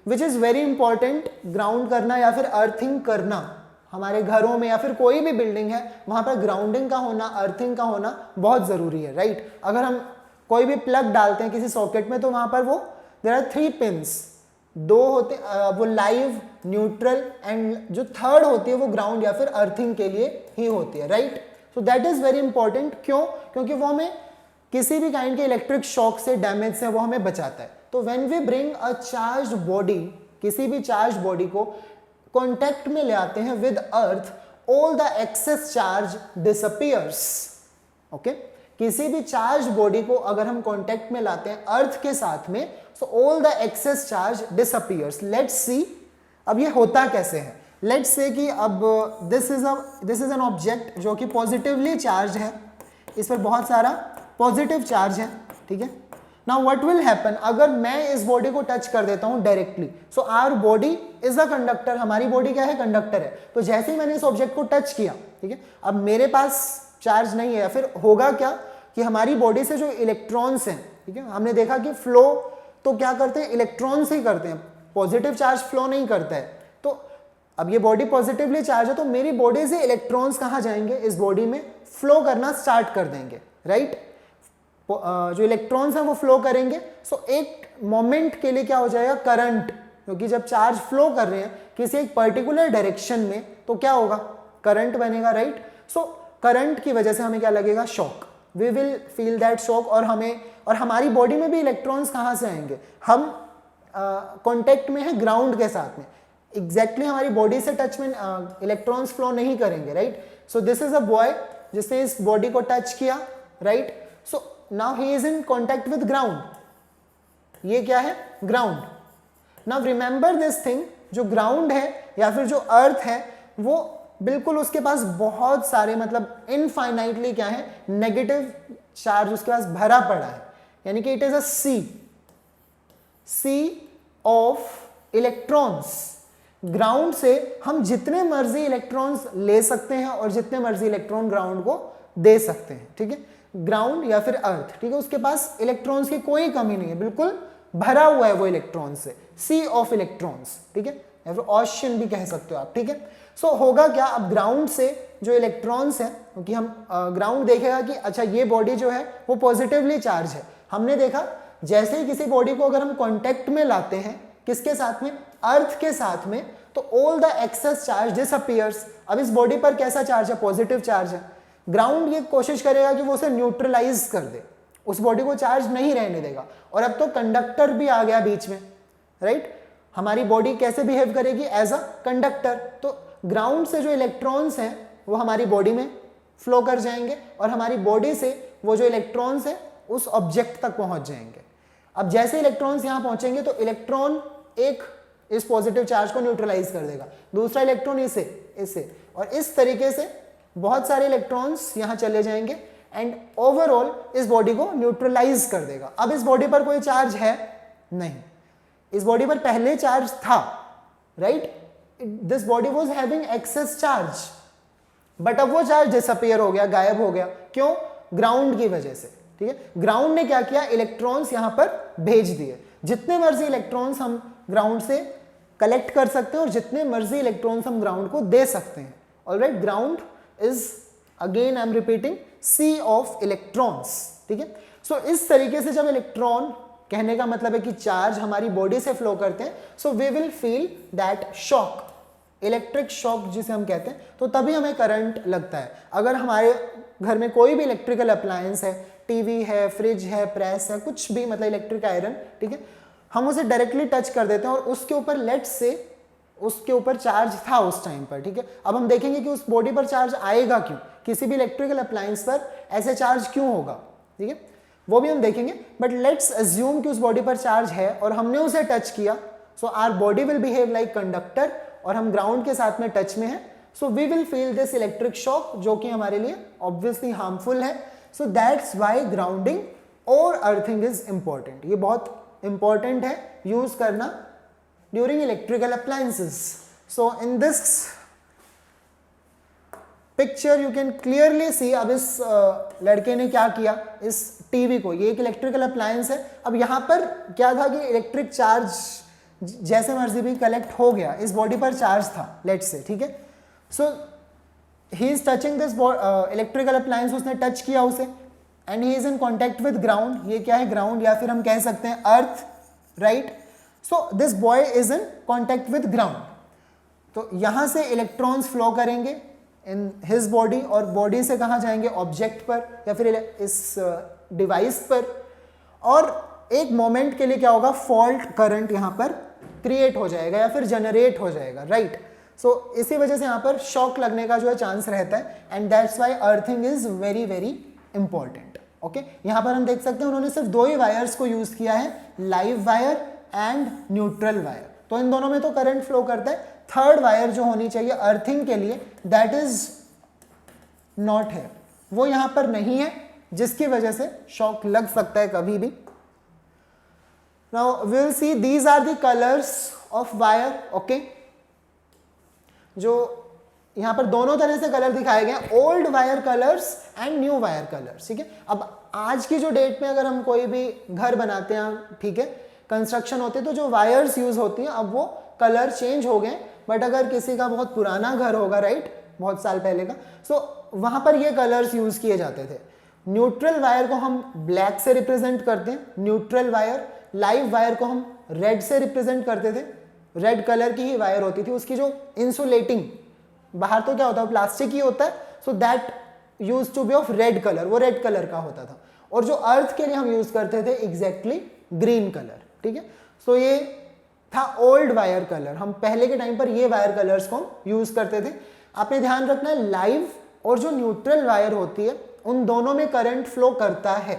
which is very important. Ground करना या फिर अर्थिंग करना, हमारे घरों में या फिर कोई भी बिल्डिंग है वहां पर ग्राउंडिंग का होना, अर्थिंग का होना बहुत जरूरी है, राइट. अगर हम कोई भी प्लग डालते हैं किसी सॉकेट में तो वहां पर वो देयर आर 3 पिंस, 2 होते, वो लाइव, न्यूट्रल एंड जो थर्ड होती है वो ग्राउंड या फिर अर्थिंग के लिए ही होती है, right. So that is very important. क्यों, क्योंकि वो हमें किसी भी काइंड के इलेक्ट्रिक शॉक से, डैमेज से वो हमें बचाता है. तो when we bring a charge body, किसी भी चार्ज बॉडी को कॉन्टेक्ट में ले आते हैं with earth, all the excess charge disappears. Okay, किसी भी चार्ज बॉडी को अगर हम कॉन्टेक्ट में लाते हैं अर्थ के साथ में, so all the excess charge disappears. Let's see अब ये होता कैसे है. लेट्स से कि अब दिस इज एन ऑब्जेक्ट जो कि पॉजिटिवली चार्ज है, इस पर बहुत सारा पॉजिटिव चार्ज है, ठीक है. नाउ व्हाट विल हैपन, अगर मैं इस बॉडी को टच कर देता हूं directly, so our body is a conductor, हमारी बॉडी क्या है, कंडक्टर है. तो जैसे ही मैंने इस ऑब्जेक्ट को टच किया, ठीक है, अब मेरे पास चार्ज नहीं है, या फिर होगा क्या कि हमारी बॉडी से जो इलेक्ट्रॉन्स हैं, ठीक है, हमने देखा कि फ्लो तो क्या करते हैं, इलेक्ट्रॉन्स ही करते हैं, पॉजिटिव चार्ज फ्लो नहीं करता है. तो अब ये बॉडी पॉजिटिवली चार्ज है तो मेरी बॉडी से इलेक्ट्रॉन्स कहाँ जाएंगे, इस बॉडी में फ्लो करना स्टार्ट कर देंगे, राइट. जो इलेक्ट्रॉन्स हैं वो फ्लो करेंगे. सो एक मोमेंट के लिए क्या हो जाएगा, करंट, क्योंकि जब चार्ज फ्लो कर रहे हैं किसी एक पर्टिकुलर डायरेक्शन में तो क्या होगा, करंट बनेगा, राइट. सो करंट की वजह से हमें क्या लगेगा, shock. We will feel that shock, और हमारी बॉडी में भी इलेक्ट्रॉन्स कहाँ से आएंगे, हम कांटेक्ट में है ग्राउंड के साथ में, एग्जैक्टली हमारी बॉडी से टच में इलेक्ट्रॉन्स फ्लो नहीं करेंगे, right. So this is a boy जिसने इस बॉडी को टच किया, right. So now he is in contact with ground, ये क्या है, ground. Now remember this thing, जो ग्राउंड है या फिर जो अर्थ है वो बिल्कुल उसके पास बहुत सारे मतलब इनफाइनाइटली क्या है, नेगेटिव चार्ज उसके पास भरा पड़ा है, यानी कि it is a sea of electrons. Ground से हम जितने मर्जी इलेक्ट्रॉन्स ले सकते हैं और जितने मर्जी इलेक्ट्रॉन ग्राउंड को दे सकते हैं, ठीक है, ग्राउंड या फिर अर्थ, ठीक है, उसके पास इलेक्ट्रॉन्स की कोई कमी नहीं है, बिल्कुल भरा हुआ है वो इलेक्ट्रॉन से, सी ऑफ इलेक्ट्रॉन्स, ठीक है, या फिर ओशन भी कह सकते हो आप, ठीक है। सो होगा क्या, अब ग्राउंड से जो इलेक्ट्रॉन्स हैं, क्योंकि हम ग्राउंड देखेगा कि अच्छा ये बॉडी जो है वो पॉजिटिवली चार्ज है, हमने देखा जैसे ही किसी बॉडी को अगर हम कॉन्टेक्ट में लाते हैं, किसके साथ में, अर्थ के साथ में, तो all the excess charge disappears. अब इस बॉडी पर कैसा चार्ज है, पॉजिटिव चार्ज है, ग्राउंड ये कोशिश करेगा कि वो उसे न्यूट्रलाइज कर दे, उस बॉडी को चार्ज नहीं रहने देगा। और अब तो कंडक्टर भी आ गया बीच में, राइट, हमारी बॉडी कैसे बिहेव करेगी, एज अ कंडक्टर। तो ग्राउंड से जो इलेक्ट्रॉन्स हैं वो हमारी बॉडी में फ्लो कर जाएंगे और हमारी बॉडी से वो जो इलेक्ट्रॉन्स हैं उस ऑब्जेक्ट तक पहुंच जाएंगे। अब जैसे इलेक्ट्रॉन्स यहां पहुंचेंगे तो इलेक्ट्रॉन एक इस पॉजिटिव चार्ज को न्यूट्रलाइज कर देगा, दूसरा इलेक्ट्रॉन इसे, और इस तरीके से बहुत सारे इलेक्ट्रॉन्स यहां चले जाएंगे एंड ओवरऑल इस बॉडी को न्यूट्रलाइज कर देगा। अब इस बॉडी पर कोई चार्ज है नहीं, इस बॉडी पर पहले चार्ज था, right, this body was having excess charge, but अब वो चार्ज डिसअपीयर हो गया, गायब हो गया, क्यों, ग्राउंड की वजह से, ठीक है। ग्राउंड ने क्या किया, इलेक्ट्रॉन्स यहां पर भेज दिए, जितने मर्जी इलेक्ट्रॉन्स हम ग्राउंड से कलेक्ट कर सकते हैं और जितने मर्जी इलेक्ट्रॉन्स हम ग्राउंड को दे सकते हैं। Alright, ground is again I am repeating sea of electrons, ठीक है। सो इस तरीके से जब इलेक्ट्रॉन, कहने का मतलब है कि चार्ज हमारी बॉडी से फ्लो करते हैं, so we will feel that shock, electric shock जिसे हम कहते हैं, तो तभी हमें करंट लगता है। अगर हमारे घर में कोई भी इलेक्ट्रिकल अप्लायंस है, टीवी है, फ्रिज है, प्रेस है, कुछ भी मतलब इलेक्ट्रिक आयरन, ठीक है, हम उसे डायरेक्टली टच कर देते हैं और उसके ऊपर लेट्स से उसके ऊपर चार्ज था उस टाइम पर, ठीक है। अब हम देखेंगे कि उस बॉडी पर चार्ज आएगा क्यों, किसी भी इलेक्ट्रिकल अप्लायंस पर ऐसे चार्ज क्यों होगा, ठीक है, वो भी हम देखेंगे। बट लेट्स अज्यूम कि उस बॉडी पर चार्ज है और हमने उसे टच किया, so our body will behave like conductor, और हम ग्राउंड के साथ में टच में हैं, so we will feel this electric shock, जो कि हमारे लिए ऑब्वियसली हार्मफुल है। सो दैट्स व्हाई ग्राउंडिंग और अर्थिंग इज इंपॉर्टेंट, ये बहुत इंपॉर्टेंट है यूज करना during electrical appliances. So in this picture you can clearly see, अब इस लड़के ने क्या किया, इस टीवी को, ये एक इलेक्ट्रिकल अप्लायंस है, अब यहाँ पर क्या था कि इलेक्ट्रिक चार्ज जैसे मर्जी भी कलेक्ट हो गया, इस बॉडी पर चार्ज था लेट्स से, ठीक है। So he is touching this electrical appliance, उसने टच किया उसे and he is in contact with ground, ये क्या है, ग्राउंड, या फिर हम कह सकते हैं earth, right. So this boy is in contact with ground, तो यहां से इलेक्ट्रॉन्स फ्लो करेंगे इन हिज बॉडी और बॉडी से कहां जाएंगे, ऑब्जेक्ट पर या फिर इस डिवाइस पर, और एक मोमेंट के लिए क्या होगा, फॉल्ट करंट यहां पर क्रिएट हो जाएगा या फिर जनरेट हो जाएगा, राइट। सो इसी वजह से यहां पर शॉक लगने का जो है चांस रहता है, and that's why earthing is very very important, okay. यहां पर हम देख सकते हैं उन्होंने सिर्फ दो ही वायर्स को यूज किया है, live wire and neutral wire, तो इन दोनों में तो करंट फ्लो करता है। थर्ड वायर जो होनी चाहिए अर्थिंग के लिए, दैट इज नॉट है, वो यहां पर नहीं है, जिसकी वजह से शॉक लग सकता है कभी भी। Now we will see these are the colors of wire, okay? जो यहाँ पर दोनों तरह से कलर दिखाए गए, old wire colours and new wire colours, ठीक है। अब आज की जो डेट में अगर हम कोई भी घर बनाते हैं, ठीक है, कंस्ट्रक्शन होते हैं, तो जो वायर्स यूज होती हैं अब वो कलर चेंज हो गए, बट अगर किसी का बहुत पुराना घर होगा, राइट, बहुत साल पहले का, सो वहाँ पर ये कलर्स यूज किए जाते थे। न्यूट्रल वायर को हम ब्लैक से रिप्रेजेंट करते हैं, न्यूट्रल वायर, लाइव वायर को हम रेड से रिप्रेजेंट करते थे, रेड कलर की ही वायर होती थी, उसकी जो इंसुलेटिंग, बाहर तो क्या होता है, प्लास्टिक ही होता है, so that use to be of red colour, वो रेड कलर का होता था, और जो अर्थ के लिए हम यूज करते थे एग्जैक्टली ग्रीन कलर, ठीक है। सो ये था ओल्ड वायर कलर, हम पहले के टाइम पर ये वायर कलर्स को यूज करते थे। आपने ध्यान रखना है लाइव और जो न्यूट्रल वायर होती है उन दोनों में करंट फ्लो करता है,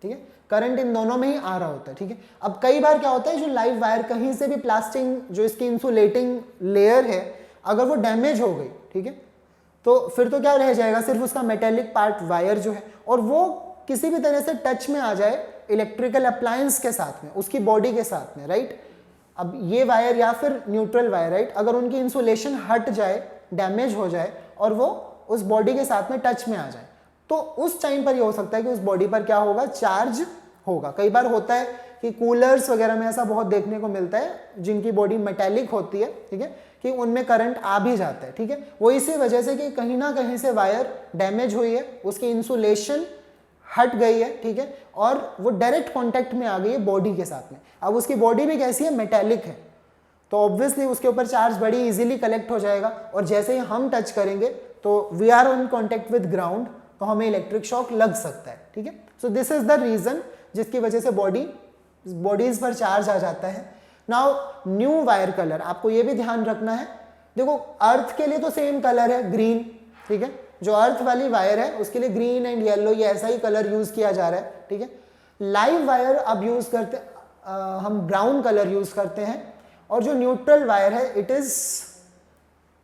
ठीक है, करंट इन दोनों में ही आ रहा होता है, ठीक है। अब कई बार क्या होता है, जो लाइव वायर कहीं से भी प्लास्टिक जो इसकी इंसुलेटिंग लेयर है अगर वो डैमेज हो गई, ठीक है, तो फिर तो क्या रह जाएगा, सिर्फ उसका मेटेलिक पार्ट वायर जो है, और वो किसी भी तरह से टच में आ जाए इलेक्ट्रिकल अप्लायंस के साथ में, उसकी बॉडी के साथ में, राइट। अब ये वायर या फिर न्यूट्रल वायर, राइट, अगर उनकी इंसुलेशन हट जाए, डैमेज हो जाए और वो उस बॉडी के साथ में टच में आ जाए, तो उस टाइम पर ये हो सकता है कि उस बॉडी पर क्या होगा, चार्ज होगा। कई बार होता है कि कूलर्स वगैरह में ऐसा बहुत देखने को मिलता है जिनकी बॉडी मेटेलिक होती है, ठीक है, कि उनमें करंट आ भी जाता है, ठीक है। वो इसी वजह से कि कहीं ना कहीं से वायर डैमेज हुई है, उसकी इंसुलेशन हट गई है, ठीक है, और वो डायरेक्ट कांटेक्ट में आ गई है बॉडी के साथ में। अब उसकी बॉडी भी कैसी है, मेटेलिक है, तो ऑब्वियसली उसके ऊपर चार्ज बड़ी इजीली कलेक्ट हो जाएगा, और जैसे ही हम टच करेंगे तो we are on contact with ground, तो हमें इलेक्ट्रिक शॉक लग सकता है, ठीक है। So this is the reason जिसकी वजह से बॉडीज पर चार्ज आ जाता है। नाउ न्यू वायर कलर, आपको ये भी ध्यान रखना है, देखो अर्थ के लिए तो सेम कलर है ग्रीन, ठीक है, जो अर्थ वाली वायर है उसके लिए ग्रीन एंड येलो ये ऐसा ही कलर यूज किया जा रहा है, ठीक है। लाइव वायर अब यूज करते हम ब्राउन कलर यूज करते हैं, और जो न्यूट्रल वायर है it is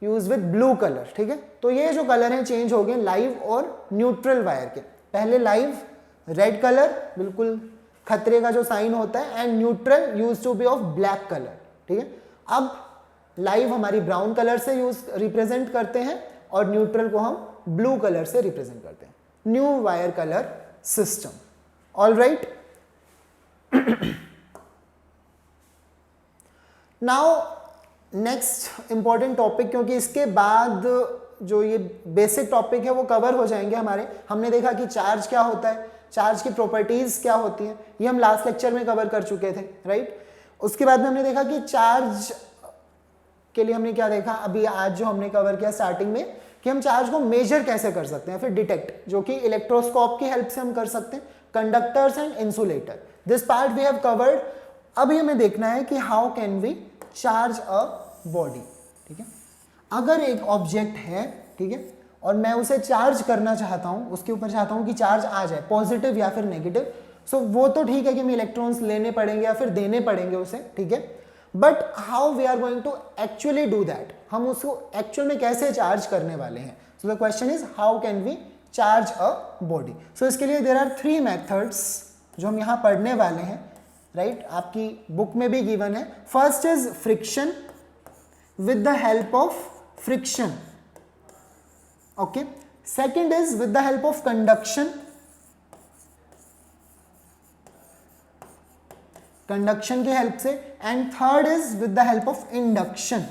use with blue colour, ठीक है। तो ये जो कलर हैं चेंज हो गए लाइव और न्यूट्रल वायर के। पहले लाइव रेड कलर, बिल्कुल खतरे का जो साइन होता है, and neutral use to be of black colour, ठीक है। अब लाइव हमारी ब्राउन कलर से रिप्रेजेंट करते हैं और न्यूट्रल को हम ब्लू कलर से रिप्रेजेंट करते हैं। New wire colour system, all right. Now next important topic, क्योंकि इसके बाद जो ये बेसिक टॉपिक है वो कवर हो जाएंगे हमारे। हमने देखा कि चार्ज क्या होता है, चार्ज की प्रॉपर्टीज क्या होती हैं, ये हम लास्ट लेक्चर में कवर कर चुके थे, राइट। उसके बाद में हमने देखा कि चार्ज के लिए हमने क्या देखा, अभी आज जो हमने कवर किया स्टार्टिंग में, कि हम चार्ज को मेजर कैसे कर सकते हैं, फिर डिटेक्ट, जो कि इलेक्ट्रोस्कोप की हेल्प से हम कर सकते हैं, conductors and insulator, this part we have covered. अभी हमें देखना है कि how can we charge a body, ठीक है। अगर एक ऑब्जेक्ट है, ठीक है, और मैं उसे चार्ज करना चाहता हूं, उसके ऊपर चाहता हूं कि चार्ज आ जाए, पॉजिटिव या फिर नेगेटिव, सो वो तो ठीक है कि हमें इलेक्ट्रॉन्स लेने पड़ेंगे या फिर देने पड़ेंगे उसे, ठीक है। But how we are going to actually do that, हम उसको एक्चुअल में कैसे चार्ज करने वाले हैं। So the question is how can we charge a body. So इसके लिए देयर आर 3 मेथड्स जो हम यहाँ पढ़ने वाले हैं, राइट, आपकी बुक में भी गिवन है। First is friction, with the help of friction, okay. Second is with the help of conduction, conduction की हेल्प से, and third is with the help of induction.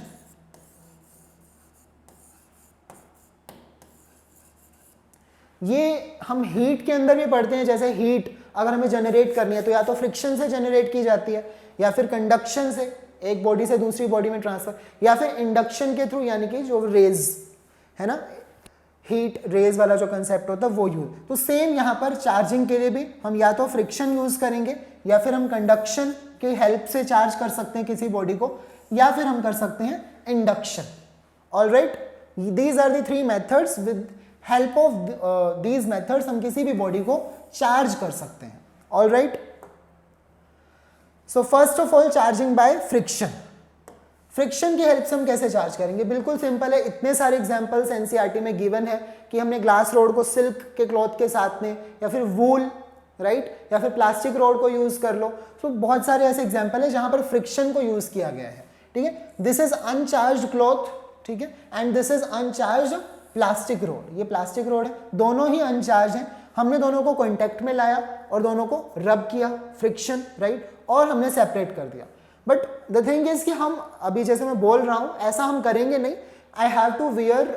ये हम हीट के अंदर भी पढ़ते हैं, जैसे हीट अगर हमें जनरेट करनी है तो या तो फ्रिक्शन से जनरेट की जाती है, या फिर कंडक्शन से एक बॉडी से दूसरी बॉडी में ट्रांसफर, या फिर इंडक्शन के थ्रू, यानी कि जो रेज है ना, हीट रेज वाला जो कंसेप्ट होता है वो यूज। तो सेम यहाँ पर चार्जिंग के लिए भी हम या तो फ्रिक्शन यूज करेंगे, या फिर हम कंडक्शन की हेल्प से चार्ज कर सकते हैं किसी बॉडी को, या फिर हम कर सकते हैं induction, alright. These are the 3 methods, with help of these methods हम किसी भी बॉडी को चार्ज कर सकते हैं, ऑलराइट। So first of all charging by friction. Friction की हेल्प से हम कैसे चार्ज करेंगे, बिल्कुल सिंपल है। इतने सारे एग्जांपल्स एनसीईआरटी में गिवन है कि हमने ग्लास रोड को सिल्क के क्लॉथ के साथ में, या फिर वूल, राइट, या फिर प्लास्टिक रोड को यूज कर लो। तो बहुत सारे ऐसे एग्जांपल है जहां पर फ्रिक्शन को यूज किया गया है, ठीक है। दिस इज अनचार्ज्ड क्लॉथ, ठीक है, and this is uncharged plastic road. ये प्लास्टिक रोड है, दोनों ही अनचार्ज हैं। हमने दोनों को कॉन्टेक्ट में लाया और दोनों को रब किया, फ्रिक्शन, राइट, और हमने सेपरेट कर दिया। बट द थिंग इज कि हम अभी जैसे मैं बोल रहा हूं ऐसा हम करेंगे नहीं। I have to wear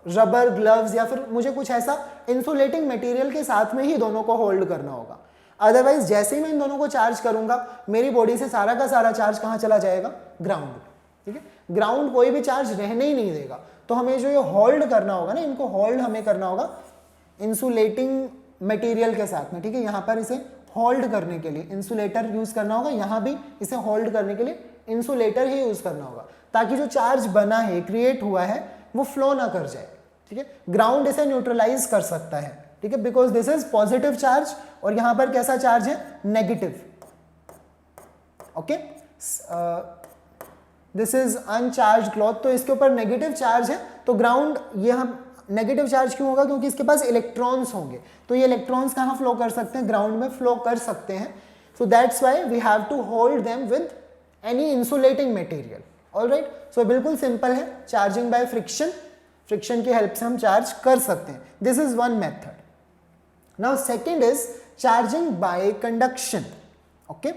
rubber gloves, या फिर मुझे कुछ ऐसा इंसुलेटिंग मटेरियल के साथ में ही दोनों को होल्ड करना होगा। अदरवाइज जैसे ही मैं इन दोनों को चार्ज करूंगा, मेरी बॉडी से सारा का सारा चार्ज कहाँ चला जाएगा, ग्राउंड, ठीक है। ग्राउंड कोई भी चार्ज रहने ही नहीं देगा। तो हमें जो ये होल्ड करना होगा ना, इनको होल्ड हमें करना होगा इंसुलेटिंग मटेरियल के साथ में, ठीक है। यहाँ पर इसे होल्ड करने के लिए इंसुलेटर यूज करना होगा, यहाँ भी इसे होल्ड करने के लिए इंसुलेटर ही यूज करना होगा, ताकि जो चार्ज बना है, क्रिएट हुआ है, वो फ्लो ना कर जाए, ठीक है। ग्राउंड इसे न्यूट्रलाइज कर सकता है, ठीक है, because this is positive charge और यहाँ पर कैसा चार्ज है, negative, okay. This is अनचार्ज cloth, तो इसके ऊपर नेगेटिव चार्ज है, तो ग्राउंड ये हम नेगेटिव चार्ज क्यों होगा, क्योंकि इसके पास इलेक्ट्रॉन्स होंगे, तो ये इलेक्ट्रॉन्स कहाँ फ्लो कर सकते हैं, ग्राउंड में फ्लो कर सकते हैं। So that's why we have to hold them with any insulating material, alright. So बिल्कुल सिंपल है, चार्जिंग बाय फ्रिक्शन, फ्रिक्शन की हेल्प से हम चार्ज कर सकते हैं। This is one method. Now second is charging by conduction, okay.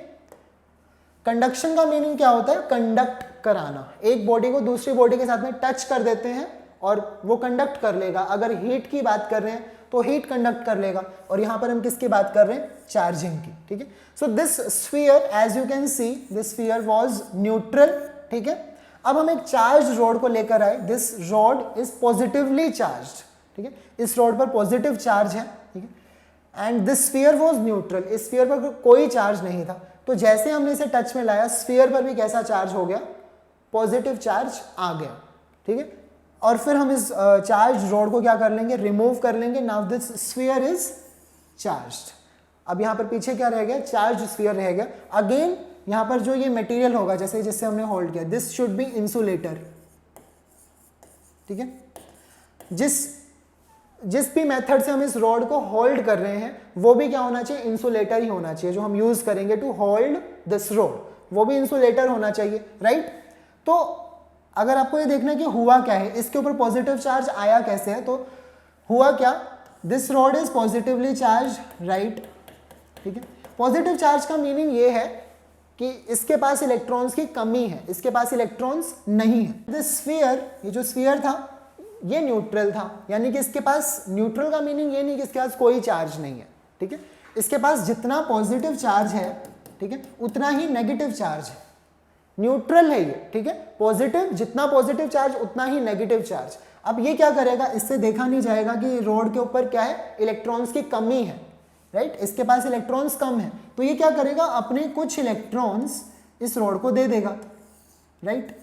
Conduction का मीनिंग क्या होता है, कंडक्ट कराना, एक बॉडी को दूसरी बॉडी के साथ में टच कर देते हैं और वो कंडक्ट कर लेगा। अगर हीट की बात कर रहे हैं तो हीट कंडक्ट कर लेगा, और यहां पर हम किसकी बात कर रहे हैं, चार्जिंग की, ठीक है। So this sphere, as you can see, this sphere was neutral, ठीक है। अब हम एक चार्ज रॉड को लेकर आए, this rod is positively charged, ठीक है, इस रॉड पर पॉजिटिव चार्ज है, ठीक है, and this sphere was neutral, इस स्फीयर पर कोई चार्ज नहीं था। तो जैसे हमने इसे टच में लाया, स्फीयर पर भी कैसा चार्ज हो गया, पॉजिटिव चार्ज आ गया, ठीक है। और फिर हम इस चार्ज रॉड को क्या कर लेंगे, रिमूव कर लेंगे। Now this sphere is charged. अब यहाँ पर पीछे क्या रह गया, चार्ज स्फीयर रह गया। अगेन यहाँ पर जो ये मटेरियल होगा, जैसे जिससे हमने होल्ड किया, दिस शुड बी इंसुलेटर, ठीक है। जिस भी मेथड से हम इस रॉड को होल्ड कर रहे हैं, वो भी क्या होना चाहिए, इंसुलेटर ही होना चाहिए। जो हम यूज करेंगे टू होल्ड दिस रॉड, वो भी इंसुलेटर होना चाहिए, राइट। तो अगर आपको ये देखना है कि हुआ क्या है, इसके ऊपर पॉजिटिव चार्ज आया कैसे है, तो हुआ क्या, this rod is positively charge, right, ठीक है। पॉजिटिव चार्ज का मीनिंग ये है कि इसके पास इलेक्ट्रॉन्स की कमी है, इसके पास इलेक्ट्रॉन्स नहीं है। दिस स्फीयर, ये जो स्फीयर था ये न्यूट्रल था, यानी कि इसके पास, न्यूट्रल का मीनिंग ये नहीं कि इसके पास कोई चार्ज नहीं है, ठीक है। इसके पास जितना पॉजिटिव चार्ज है, ठीक है, उतना ही नेगेटिव चार्ज है, न्यूट्रल है ये, ठीक है। पॉजिटिव, जितना पॉजिटिव चार्ज उतना ही नेगेटिव चार्ज। अब ये क्या करेगा, इससे देखा नहीं जाएगा कि रॉड के ऊपर क्या है, इलेक्ट्रॉन्स की कमी है, राइट, इसके पास इलेक्ट्रॉन्स कम है, तो ये क्या करेगा, अपने कुछ इलेक्ट्रॉन्स इस रॉड को दे देगा, राइट।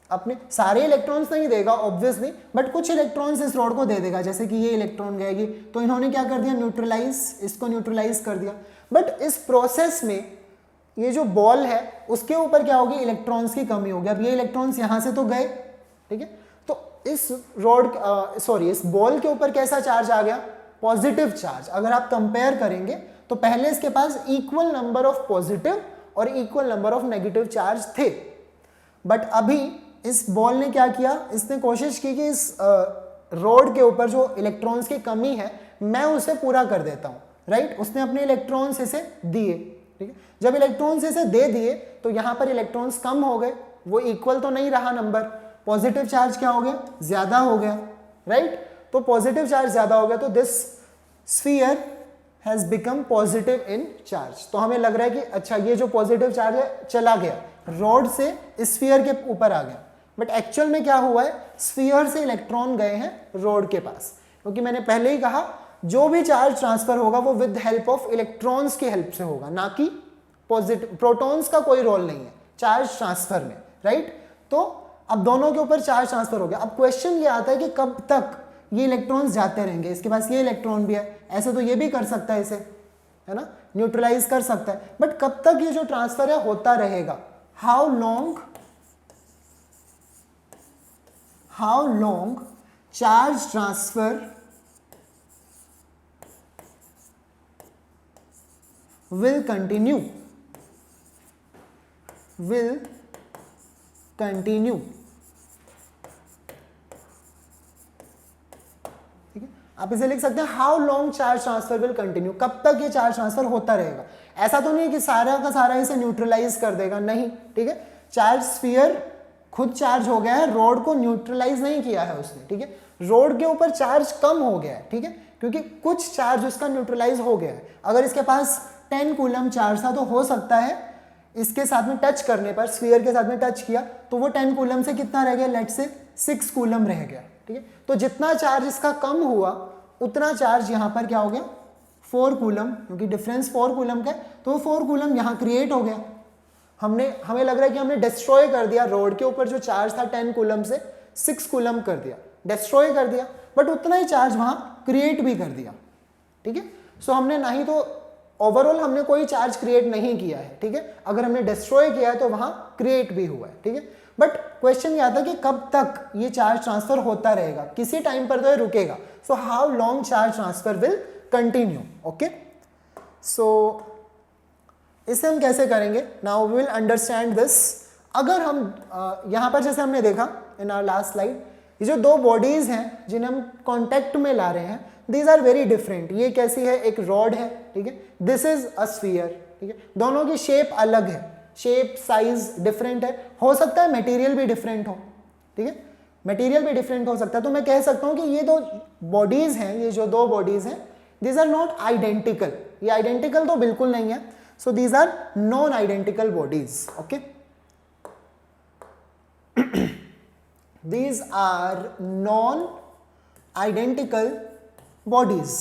अपने सारे इलेक्ट्रॉन्स नहीं देगा ऑब्वियसली, बट कुछ इलेक्ट्रॉन्स इस रॉड को दे देगा। जैसे कि ये इलेक्ट्रॉन गएगी, तो इन्होंने क्या कर दिया, न्यूट्रलाइज, इसको न्यूट्रलाइज कर दिया। बट इस प्रोसेस में ये जो बॉल है उसके ऊपर क्या होगी, इलेक्ट्रॉन्स की कमी होगी। अब ये इलेक्ट्रॉन्स यहां से तो गए, ठीक है, तो इस रॉड इस बॉल के ऊपर कैसा चार्ज आ गया, पॉजिटिव चार्ज। अगर आप कंपेयर करेंगे तो पहले इसके पास इक्वल नंबर ऑफ पॉजिटिव और equal number of negative charge थे, बट अभी इस बॉल ने क्या किया, इसने कोशिश की कि इस रॉड के ऊपर जो इलेक्ट्रॉन्स की कमी है मैं उसे पूरा कर देता हूं, राइट। उसने अपने इलेक्ट्रॉन्स इसे दिए, ठीक है। जब इलेक्ट्रॉन्स इसे दे दिए तो यहां पर इलेक्ट्रॉन्स कम हो गए, वो इक्वल तो नहीं रहा नंबर, पॉजिटिव चार्ज क्या हो गया, ज्यादा हो गया, राइट। तो पॉजिटिव चार्ज ज्यादा हो गया, तो this sphere has become positive in charge. तो हमें लग रहा है कि अच्छा ये जो पॉजिटिव चार्ज है चला गया, रॉड से स्फीयर के ऊपर आ गया, बट एक्चुअल में क्या हुआ है, स्फीयर से इलेक्ट्रॉन गए हैं रॉड के पास, क्योंकि मैंने पहले ही कहा जो भी चार्ज ट्रांसफर होगा वो विद हेल्प ऑफ इलेक्ट्रॉन्स की हेल्प से होगा, ना कि पॉजिटिव, प्रोटॉन्स का कोई रोल नहीं है चार्ज ट्रांसफर में, राइट। तो अब दोनों के ऊपर चार्ज ट्रांसफर हो गया। अब क्वेश्चन ये आता है कि कब तक ये इलेक्ट्रॉन्स जाते रहेंगे, इसके पास ये इलेक्ट्रॉन भी है, ऐसे तो ये भी कर सकता है इसे, है ना, न्यूट्रलाइज कर सकता है, बट कब तक ये जो ट्रांसफर है होता रहेगा, how long charge transfer will continue, ठीक है। आप इसे लिख सकते हैं how long charge transfer will continue, कब तक ये चार्ज ट्रांसफर होता रहेगा। ऐसा तो नहीं है कि सारा का सारा इसे न्यूट्रलाइज कर देगा, नहीं, ठीक है। चार्ज स्फीयर खुद चार्ज हो गया है, रॉड को न्यूट्रलाइज नहीं किया है उसने, ठीक है। रॉड के ऊपर चार्ज कम हो गया है, ठीक है, क्योंकि कुछ चार्ज उसका न्यूट्रलाइज हो गया है। अगर इसके पास 10 कूलम चार्ज था तो हो सकता है इसके साथ में टच करने पर, स्फीयर के साथ में टच किया तो वो 10 कूलम से कितना रह गया, लेट से 6 कूलम रह गया, ठीक है। तो जितना चार्ज इसका कम हुआ उतना चार्ज यहाँ पर क्या हो गया 4 कूलम, क्योंकि डिफरेंस 4 कूलम का है तो वो 4 कूलम यहाँ क्रिएट हो गया। हमें लग रहा है कि हमने डिस्ट्रॉय कर दिया, रोड के ऊपर जो चार्ज था 10 कूलम से 6 कूलम कर दिया, डिस्ट्रॉय कर दिया, बट उतना ही चार्ज वहाँ क्रिएट भी कर दिया। ठीक है, सो हमने ना ही तो ओवरऑल हमने कोई चार्ज क्रिएट नहीं किया है। ठीक है, अगर हमने डिस्ट्रॉय किया है तो वहाँ क्रिएट भी हुआ है। ठीक है, बट क्वेश्चन ये आता है कि कब तक ये चार्ज ट्रांसफर होता रहेगा, किसी टाइम पर तो ये रुकेगा। So how long charge transfer will continue. Okay, so इसे हम कैसे करेंगे, now we will understand this. अगर हम यहाँ पर जैसे हमने देखा इन आवर लास्ट स्लाइड, ये जो दो बॉडीज हैं जिन्हें हम कॉन्टेक्ट में ला रहे हैं, दीज आर वेरी डिफरेंट। ये कैसी है, एक रॉड है, ठीक है, दिस इज अ स्फीयर। ठीक है, दोनों की शेप अलग है, शेप साइज डिफरेंट है, हो सकता है मटेरियल भी डिफरेंट हो। ठीक है, मटेरियल भी डिफरेंट हो सकता है। तो मैं कह सकता हूं कि ये दो बॉडीज हैं, ये जो दो बॉडीज हैं, दीज आर नॉट आइडेंटिकल। ये आइडेंटिकल तो बिल्कुल नहीं है, so these are non identical bodies. Okay, these are non identical bodies.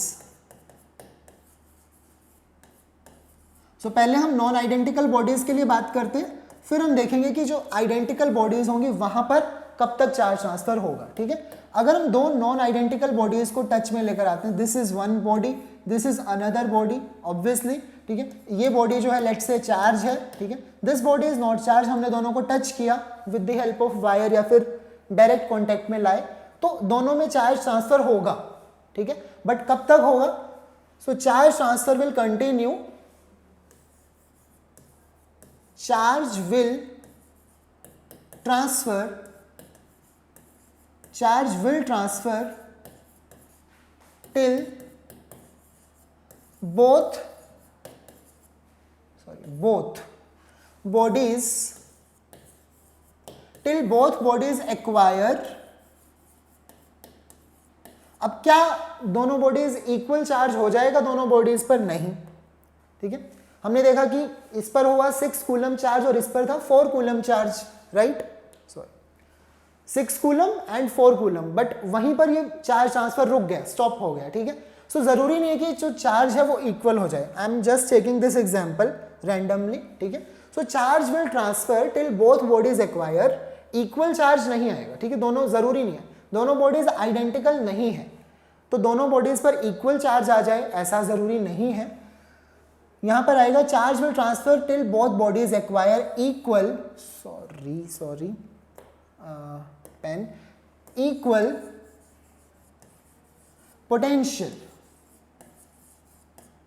So पहले हम नॉन आइडेंटिकल बॉडीज के लिए बात करते हैं, फिर हम देखेंगे कि जो आइडेंटिकल बॉडीज होंगी वहां पर कब तक चार्ज ट्रांसफर होगा। ठीक है, अगर हम दो नॉन आइडेंटिकल बॉडीज को टच में लेकर आते हैं, this is one body, this is another body, obviously. ठीक है, ये बॉडी जो है लेट से चार्ज है। ठीक है, this body is not charge, हमने दोनों को टच किया with the help of wire या फिर डायरेक्ट कॉन्टेक्ट में लाए, तो दोनों में चार्ज ट्रांसफर होगा। ठीक है, बट कब तक होगा, so charge transfer will continue, charge will transfer till both bodies acquire। अब क्या दोनों बॉडीज इक्वल चार्ज हो जाएगा दोनों बॉडीज पर? नहीं। ठीक है, हमने देखा कि इस पर हुआ 6 कूलम चार्ज और इस पर था 4 coulomb charge, right? 6 coulomb and 4 coulomb, but वहीं पर ये चार्ज ट्रांसफर रुक गया, स्टॉप हो गया। ठीक है, सो जरूरी नहीं है कि जो चार्ज है वो इक्वल हो जाए। I am just taking this example randomly. ठीक है, so charge will transfer till both bodies acquire, equal charge नहीं आएगा। ठीक है, दोनों जरूरी नहीं है, दोनों बॉडीज आइडेंटिकल नहीं है तो दोनों बॉडीज पर इक्वल चार्ज आ जाए, ऐसा जरूरी नहीं है। यहां पर आएगा charge will transfer till both bodies acquire equal, sorry pen, equal potential,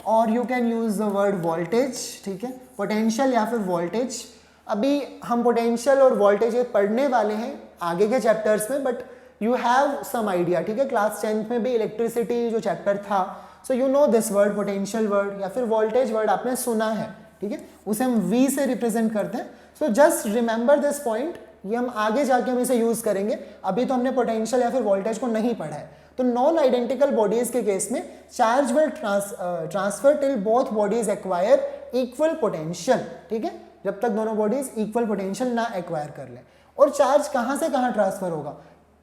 और you can use the word voltage. ठीक है, पोटेंशियल या फिर वोल्टेज। अभी हम पोटेंशियल और वोल्टेज पढ़ने वाले हैं आगे के चैप्टर्स में, but you have some idea. ठीक है, क्लास 10th में भी इलेक्ट्रिसिटी जो चैप्टर था, so you know this word potential word या फिर वोल्टेज वर्ड आपने सुना है। ठीक है, उसे हम V से रिप्रेजेंट करते हैं। So just remember this point, ये हम आगे जाके हम इसे यूज करेंगे, अभी तो हमने पोटेंशियल या फिर वोल्टेज को नहीं पढ़ा है। तो नॉन आइडेंटिकल बॉडीज के केस में charge will transfer till both bodies acquire equal potential. ठीक है, जब तक दोनों बॉडीज इक्वल पोटेंशियल ना एक्वायर कर ले। और चार्ज कहां से कहां ट्रांसफर होगा,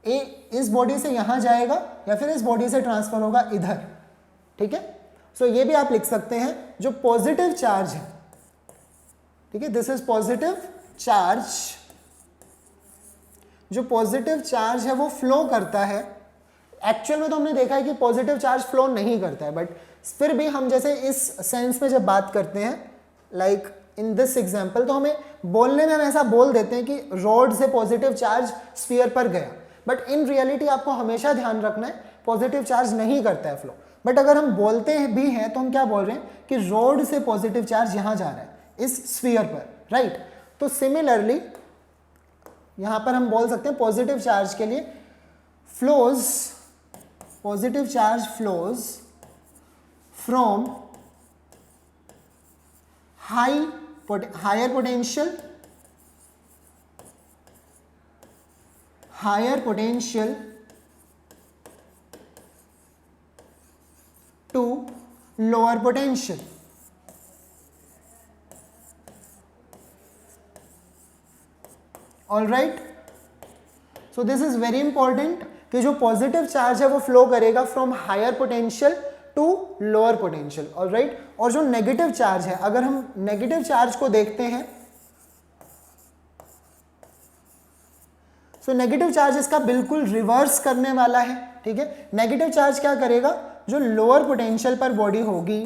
इस बॉडी से यहां जाएगा या फिर इस बॉडी से ट्रांसफर होगा इधर। ठीक है, सो ये भी आप लिख सकते हैं जो पॉजिटिव चार्ज है। ठीक है, दिस इज पॉजिटिव चार्ज, जो पॉजिटिव चार्ज है वो फ्लो करता है। एक्चुअल में तो हमने देखा है कि पॉजिटिव चार्ज फ्लो नहीं करता है, बट फिर भी हम जैसे इस सेंस में जब बात करते हैं, लाइक इन दिस एग्जांपल, तो हमें बोलने में हम ऐसा बोल देते हैं कि रोड से पॉजिटिव चार्ज स्फीयर पर गया, बट इन रियलिटी आपको हमेशा ध्यान रखना है पॉजिटिव चार्ज नहीं करता है फ्लो। बट अगर हम बोलते हैं भी हैं तो हम क्या बोल रहे हैं कि रोड से पॉजिटिव चार्ज यहां जा रहा है इस स्फीयर पर, राइट? तो सिमिलरली यहां पर हम बोल सकते हैं पॉजिटिव चार्ज के लिए positive charge flows from higher potential to lower potential. All right, so this is very important कि जो पॉजिटिव चार्ज है वो फ्लो करेगा from higher potential to lower potential, alright. और जो नेगेटिव चार्ज है, अगर हम नेगेटिव चार्ज को देखते हैं, तो नेगेटिव चार्ज इसका बिल्कुल रिवर्स करने वाला है, ठीक है। नेगेटिव चार्ज क्या करेगा, जो लोअर पोटेंशियल पर बॉडी होगी,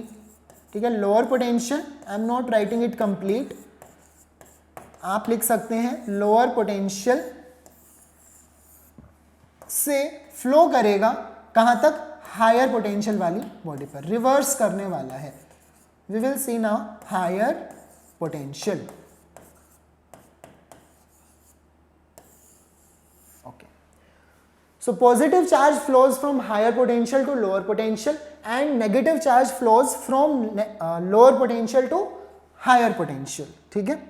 ठीक है, lower potential, I am not writing it complete, आप लिख सकते हैं लोअर पोटेंशियल से फ्लो करेगा कहां तक, हायर पोटेंशियल वाली बॉडी पर, रिवर्स करने वाला है। We will see now higher potential, okay. So positive charge flows from higher potential to lower potential and negative charge flows from lower potential to higher potential, ठीक है।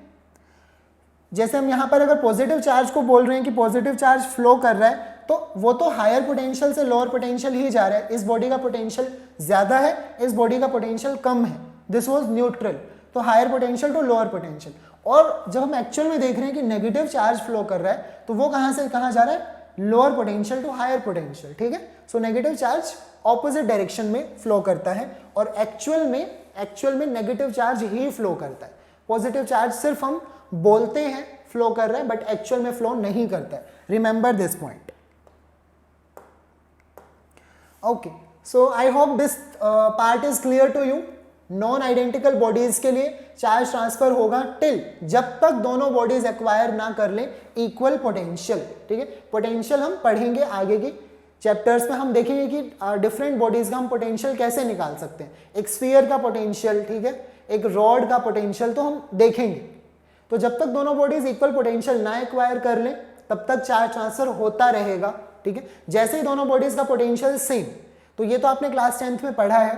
जैसे हम यहां पर अगर पॉजिटिव चार्ज को बोल रहे हैं कि पॉजिटिव चार्ज फ्लो कर रहा है, तो वो तो हायर पोटेंशियल से लोअर पोटेंशियल ही जा रहा है। इस बॉडी का पोटेंशियल ज्यादा है, इस बॉडी का पोटेंशियल कम है, दिस वाज न्यूट्रल, तो higher potential to lower potential. और जब हम एक्चुअल में देख रहे हैं कि नेगेटिव चार्ज फ्लो कर रहा है, तो वो कहां से कहां जा रहा है, lower potential to higher potential, ठीक है। So negative charge opposite direction में फ्लो करता है और एक्चुअल में नेगेटिव चार्ज ही फ्लो करता है। पॉजिटिव चार्ज सिर्फ हम बोलते हैं फ्लो कर रहा है, बट एक्चुअल में फ्लो नहीं करता है। Remember this point, okay. So I hope this part is clear to you. Non identical bodies के लिए चार्ज ट्रांसफर होगा टिल, जब तक दोनों बॉडीज एक्वायर ना कर लें इक्वल पोटेंशियल, ठीक है। पोटेंशियल हम पढ़ेंगे आगे की चैप्टर्स में, हम देखेंगे कि डिफरेंट बॉडीज का हम पोटेंशियल कैसे निकाल सकते हैं, एक स्फीयर का पोटेंशियल, ठीक है, एक रॉड का पोटेंशियल, तो हम देखेंगे। तो जब तक दोनों बॉडीज इक्वल पोटेंशियल ना एक्वायर कर लें, तब तक चार्ज ट्रांसफर होता रहेगा, ठीक है। जैसे ही दोनों बॉडीज का पोटेंशियल सेम, तो ये तो आपने क्लास 10th में पढ़ा है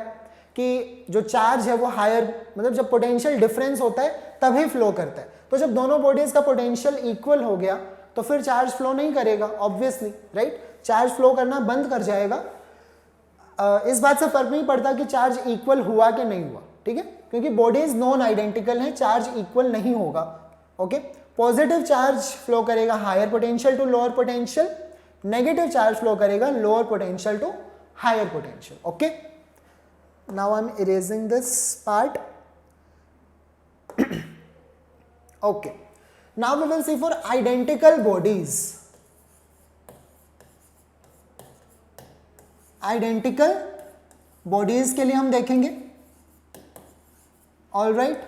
कि जो चार्ज है वो हायर, मतलब जब पोटेंशियल डिफरेंस होता है तभी फ्लो करता है। तो जब दोनों बॉडीज का पोटेंशियल इक्वल हो गया, तो फिर चार्ज फ्लो नहीं करेगा, ऑब्वियसली, राइट। चार्ज फ्लो करना बंद कर जाएगा। इस बात से फर्क नहीं पड़ता कि चार्ज इक्वल हुआ कि नहीं हुआ, ठीक है, क्योंकि बॉडीज नॉन आइडेंटिकल हैं, चार्ज इक्वल नहीं होगा, ओके। पॉजिटिव चार्ज फ्लो करेगा higher potential to lower potential, negative charge flow करेगा lower potential to higher potential, okay. Now I am erasing this part, okay. Now we will see for identical bodies. Identical bodies के लिए हम देखेंगे, ऑलराइट।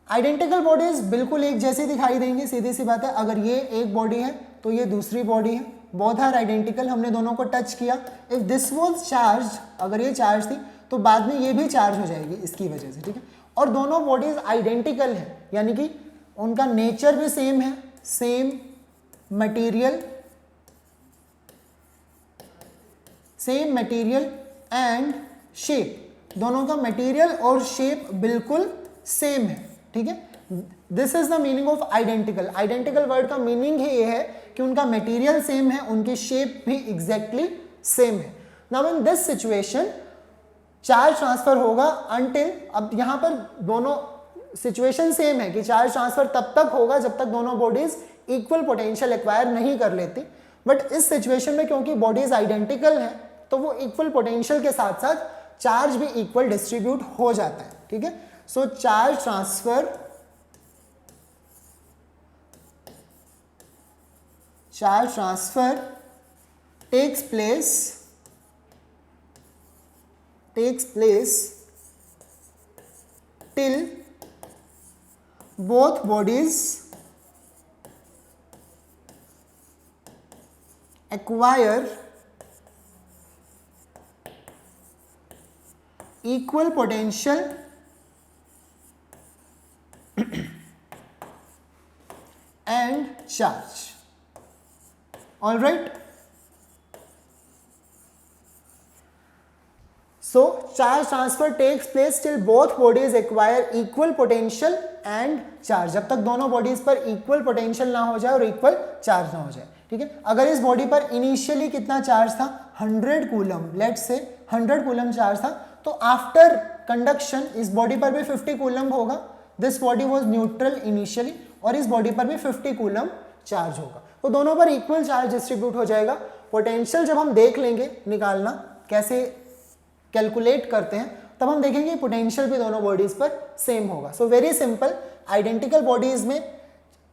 आइडेंटिकल बॉडीज बिल्कुल एक जैसी दिखाई देंगी, सीधी सी बात है। अगर ये एक बॉडी है तो ये दूसरी बॉडी है, बोथ आर आइडेंटिकल, हमने दोनों को टच किया। इफ दिस वाज चार्ज, अगर ये चार्ज थी तो बाद में ये भी चार्ज हो जाएगी इसकी वजह से, ठीक है। और दोनों बॉडीज आइडेंटिकल है, यानी कि उनका नेचर भी सेम है, same material, same material and shape, दोनों का मटेरियल और शेप बिल्कुल सेम है, ठीक है। This is the meaning of identical. Identical word का मीनिंग ही ये है कि उनका मटेरियल सेम है, उनकी शेप भी एग्जैक्टली सेम है। Now in this situation charge transfer होगा अनटिल, अब यहां पर दोनों सिचुएशन सेम है कि चार्ज ट्रांसफर तब तक होगा जब तक दोनों बॉडीज इक्वल पोटेंशियल एक्वायर नहीं कर लेती। बट इस सिचुएशन में क्योंकि बॉडीज आइडेंटिकल है, तो वो इक्वल पोटेंशियल के साथ साथ चार्ज भी इक्वल डिस्ट्रीब्यूट हो जाता है, ठीक है। So charge transfer takes place till both bodies acquire equal potential and charge. All right. So charge transfer takes place till both bodies acquire equal potential and charge. जब तक दोनों बॉडीज पर इक्वल पोटेंशियल ना हो जाए और इक्वल चार्ज ना हो जाए, ठीक है। अगर इस बॉडी पर इनिशियली कितना चार्ज था, 100 कूलम, लेट्स से 100 कूलम चार्ज था, तो आफ्टर कंडक्शन इस बॉडी पर भी 50 कूलम होगा। This body was neutral initially, और इस बॉडी पर भी 50 कूलम चार्ज होगा, तो दोनों पर इक्वल चार्ज डिस्ट्रीब्यूट हो जाएगा। पोटेंशियल जब हम देख लेंगे निकालना कैसे कैलकुलेट करते हैं, तब हम देखेंगे पोटेंशियल भी दोनों बॉडीज पर सेम होगा। So very simple, identical bodies में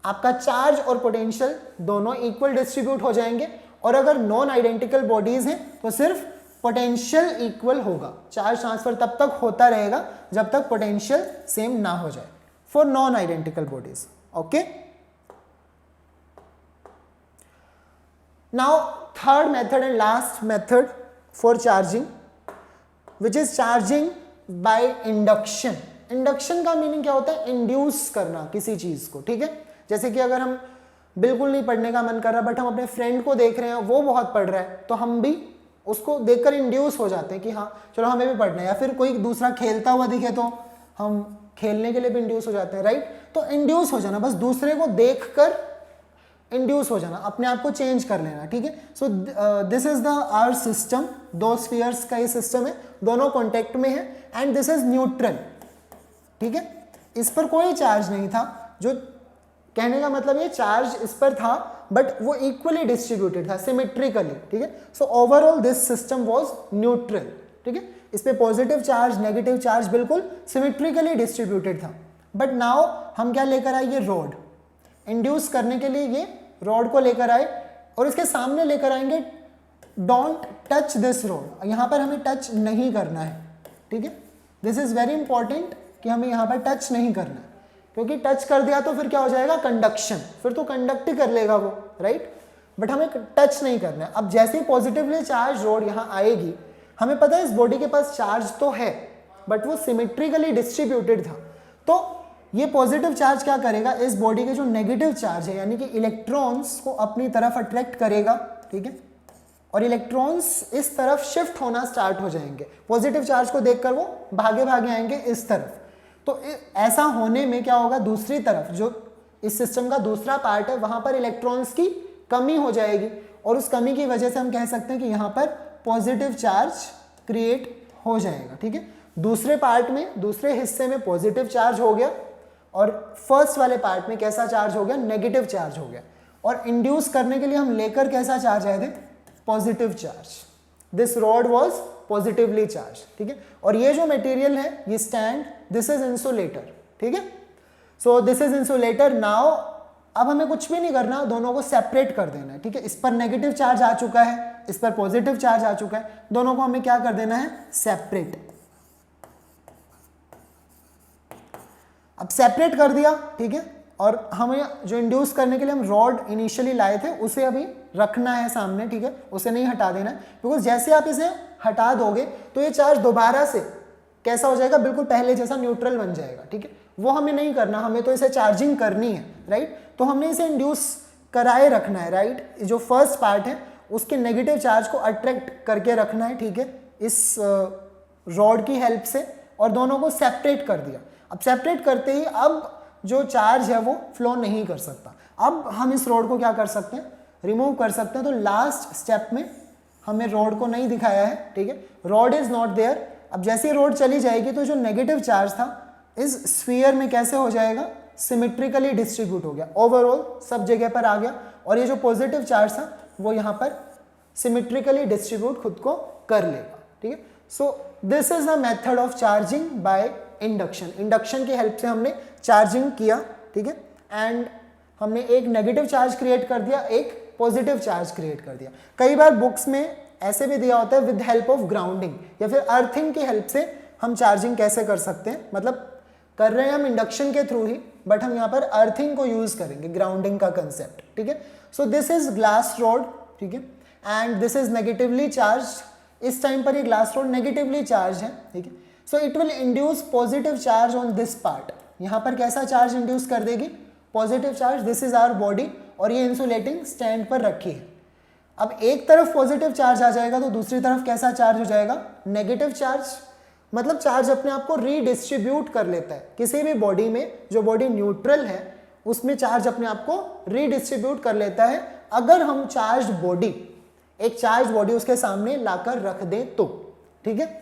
आपका चार्ज और पोटेंशियल दोनों इक्वल डिस्ट्रीब्यूट हो जाएंगे, और अगर नॉन आइडेंटिकल बॉडीज हैं तो सिर्फ पोटेंशियल इक्वल होगा। चार्ज ट्रांसफर तब तक होता रहेगा जब तक पोटेंशियल सेम ना हो जाए for non identical bodies. Okay, now third method and last method for charging, which is charging by induction. Induction का मीनिंग क्या होता है? इंड्यूस करना किसी चीज को, ठीक है। जैसे कि अगर हम बिल्कुल नहीं पढ़ने का मन कर रहा बट हम अपने फ्रेंड को देख रहे हैं वो बहुत पढ़ रहा है, तो हम भी उसको देखकर इंड्यूस हो जाते हैं कि हाँ चलो हमें भी पढ़ना है। या फिर कोई दूसरा खेलता हुआ दिखे तो हम खेलने के लिए भी इंड्यूस हो जाते हैं, राइट। तो इंड्यूस हो जाना, बस दूसरे को देखकर इंड्यूस हो जाना, अपने आप को चेंज कर लेना, ठीक है। So this is the our system, दो स्फीयर्स का ये सिस्टम है, दोनों कॉन्टेक्ट में है, एंड दिस इज न्यूट्रल, ठीक है। इस पर कोई चार्ज नहीं था, जो कहने का मतलब ये चार्ज इस पर था बट वो इक्वली डिस्ट्रीब्यूटेड था, सिमेट्रिकली, ठीक है। So overall this system was neutral, ठीक है। इस पे पॉजिटिव चार्ज नेगेटिव चार्ज बिल्कुल सिमेट्रिकली डिस्ट्रीब्यूटेड था। बट नाउ हम क्या लेकर आए? ये रॉड इंड्यूस करने के लिए ये रॉड को लेकर आए, और इसके सामने लेकर आएंगे डोंट टच दिस रॉड। यहाँ पर हमें टच नहीं करना है, ठीक है। दिस इज वेरी इंपॉर्टेंट कि हमें यहाँ पर टच नहीं करना है, क्योंकि टच कर दिया तो फिर क्या हो जाएगा? कंडक्शन, फिर तो कंडक्ट ही कर लेगा वो, राइट। बट हमें टच नहीं करना है। अब जैसे ही पॉजिटिवली चार्ज रॉड यहाँ आएगी, हमें पता है इस बॉडी के पास चार्ज तो है बट वो सिमेट्रिकली डिस्ट्रीब्यूटेड था, तो ये पॉजिटिव चार्ज क्या करेगा? इस बॉडी के जो नेगेटिव चार्ज है यानी कि इलेक्ट्रॉन्स को अपनी तरफ अट्रैक्ट करेगा, ठीक है। और इलेक्ट्रॉन्स इस तरफ शिफ्ट होना स्टार्ट हो जाएंगे, पॉजिटिव चार्ज को देखकर वो भागे भागे आएंगे इस तरफ। तो ऐसा होने में क्या होगा? दूसरी तरफ जो इस सिस्टम का दूसरा पार्ट है वहां पर इलेक्ट्रॉन्स की कमी हो जाएगी, और उस कमी की वजह से हम कह सकते हैं कि यहाँ पर पॉजिटिव चार्ज क्रिएट हो जाएगा, ठीक है। दूसरे पार्ट में, दूसरे हिस्से में पॉजिटिव चार्ज हो गया, और फर्स्ट वाले पार्ट में कैसा चार्ज हो गया? नेगेटिव चार्ज हो गया। और इंड्यूस करने के लिए हम लेकर कैसा चार्ज आए थे? Positive charge. This rod was positively charge, ठीक है। और ये जो मटेरियल है ये स्टैंड, दिस इज इंसुलेटर, ठीक है। So this is insulator. Now अब हमें कुछ भी नहीं करना, दोनों को सेपरेट कर देना है, ठीक है। इस पर नेगेटिव चार्ज आ चुका है, इस पर पॉजिटिव चार्ज आ चुका है, दोनों को हमें क्या कर देना है? सेपरेट। अब सेपरेट कर दिया, ठीक है। और हमें जो इंड्यूस करने के लिए हम रॉड इनिशियली लाए थे उसे अभी रखना है सामने, ठीक है, उसे नहीं हटा देना है, बिकॉज जैसे आप इसे हटा दोगे तो ये चार्ज दोबारा से कैसा हो जाएगा? बिल्कुल पहले जैसा न्यूट्रल बन जाएगा, ठीक है। वो हमें नहीं करना, हमें तो इसे चार्जिंग करनी है, राइट। तो हमने इसे इंड्यूस कराए रखना है, राइट। जो फर्स्ट पार्ट है उसके नेगेटिव चार्ज को अट्रैक्ट करके रखना है, ठीक है, इस रॉड की हेल्प से, और दोनों को सेपरेट कर दिया। अब सेपरेट करते ही अब जो चार्ज है वो फ्लो नहीं कर सकता। अब हम इस रॉड को क्या कर सकते हैं? रिमूव कर सकते हैं। तो लास्ट स्टेप में हमें रॉड को नहीं दिखाया है, ठीक है, रॉड इज नॉट देयर। अब जैसे ही रॉड चली जाएगी तो जो नेगेटिव चार्ज था इस स्फीयर में कैसे हो जाएगा? सिमेट्रिकली डिस्ट्रीब्यूट हो गया, ओवरऑल सब जगह पर आ गया, और ये जो पॉजिटिव चार्ज था वो यहाँ पर सिमेट्रिकली डिस्ट्रीब्यूट खुद को कर लेगा, ठीक है। So this is a method of charging by induction. Induction की हेल्प से हमने चार्जिंग किया, ठीक है, एंड हमने एक नेगेटिव चार्ज क्रिएट कर दिया, एक पॉजिटिव चार्ज क्रिएट कर दिया। कई बार बुक्स में ऐसे भी दिया होता है विद हेल्प ऑफ ग्राउंडिंग या फिर अर्थिंग की हेल्प से हम चार्जिंग कैसे कर सकते हैं, मतलब कर रहे हैं हम इंडक्शन के थ्रू ही, बट हम यहाँ पर अर्थिंग को यूज करेंगे, ग्राउंडिंग का कंसेप्ट, ठीक है। So this is glass rod, ठीक है, and this is negatively charge. इस टाइम पर ये ग्लास रॉड नेगेटिवली चार्ज है, ठीक है। So it will induce positive charge on this part. यहाँ पर कैसा चार्ज इंड्यूस कर देगी? Positive charge. This is our body, और ये इंसुलेटिंग स्टैंड पर रखी है। अब एक तरफ पॉजिटिव चार्ज आ जाएगा तो दूसरी तरफ कैसा चार्ज हो जाएगा? Negative charge. मतलब चार्ज अपने आप को रीडिस्ट्रीब्यूट कर लेता है। किसी भी बॉडी में, जो बॉडी न्यूट्रल है उसमें चार्ज अपने आप को रीडिस्ट्रीब्यूट कर लेता है, अगर हम चार्ज बॉडी, एक चार्ज बॉडी उसके सामने लाकर रख दें तो, ठीक है।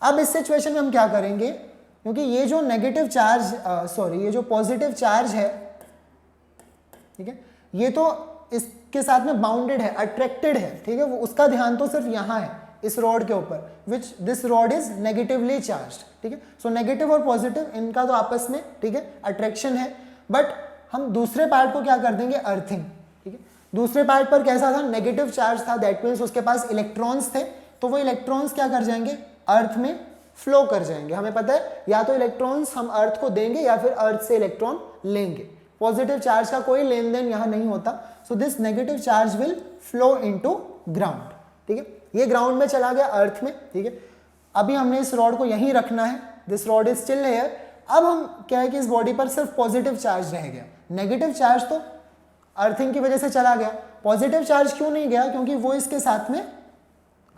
अब इस सिचुएशन में हम क्या करेंगे? क्योंकि ये जो नेगेटिव चार्ज ये जो पॉजिटिव चार्ज है, ठीक है, ये तो के साथ में बाउंडेड है, अट्रैक्टेड है, ठीक है, वो उसका ध्यान तो सिर्फ यहाँ है इस रॉड के ऊपर, which this rod is negatively charge, ठीक है। सो नेगेटिव और पॉजिटिव इनका तो आपस में, ठीक है, अट्रैक्शन है, बट हम दूसरे पार्ट को क्या कर देंगे, अर्थिंग, ठीक है। दूसरे पार्ट पर कैसा था, नेगेटिव चार्ज था, दैट मीन्स उसके पास इलेक्ट्रॉन्स थे, तो वो इलेक्ट्रॉन्स क्या कर जाएंगे, अर्थ में फ्लो कर जाएंगे। हमें पता है या तो इलेक्ट्रॉन्स हम अर्थ को देंगे या फिर अर्थ से इलेक्ट्रॉन लेंगे, पॉजिटिव चार्ज का कोई लेन देन यहाँ नहीं होता। So this negative charge will flow into ground, ठीक है, ये ग्राउंड में चला गया अर्थ में, ठीक है। अभी हमने इस रॉड को यहीं रखना है, this rod is still here. अब हम क्या है कि इस बॉडी पर सिर्फ पॉजिटिव चार्ज रह गया, नेगेटिव चार्ज तो अर्थिंग की वजह से चला गया, पॉजिटिव चार्ज क्यों नहीं गया, क्योंकि वो इसके साथ में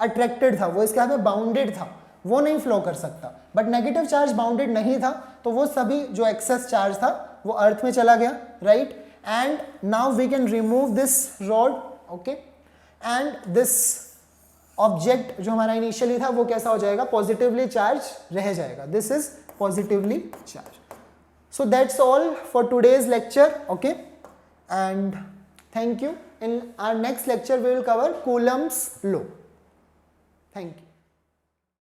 अट्रैक्टेड था, वो इसके साथ में बाउंडेड था, वो नहीं फ्लो कर सकता। बट नेगेटिव चार्ज बाउंडेड नहीं था, तो वो सभी जो एक्सेस चार्ज था वो अर्थ में चला गया, right. And now we can remove this rod, okay, and this object जो हमारा इनिशियली था वो कैसा हो जाएगा, पॉजिटिवली चार्ज रह जाएगा, this is positively charge. So that's all for today's lecture, okay, and thank you. In our next lecture we will cover Coulomb's law. Thank you.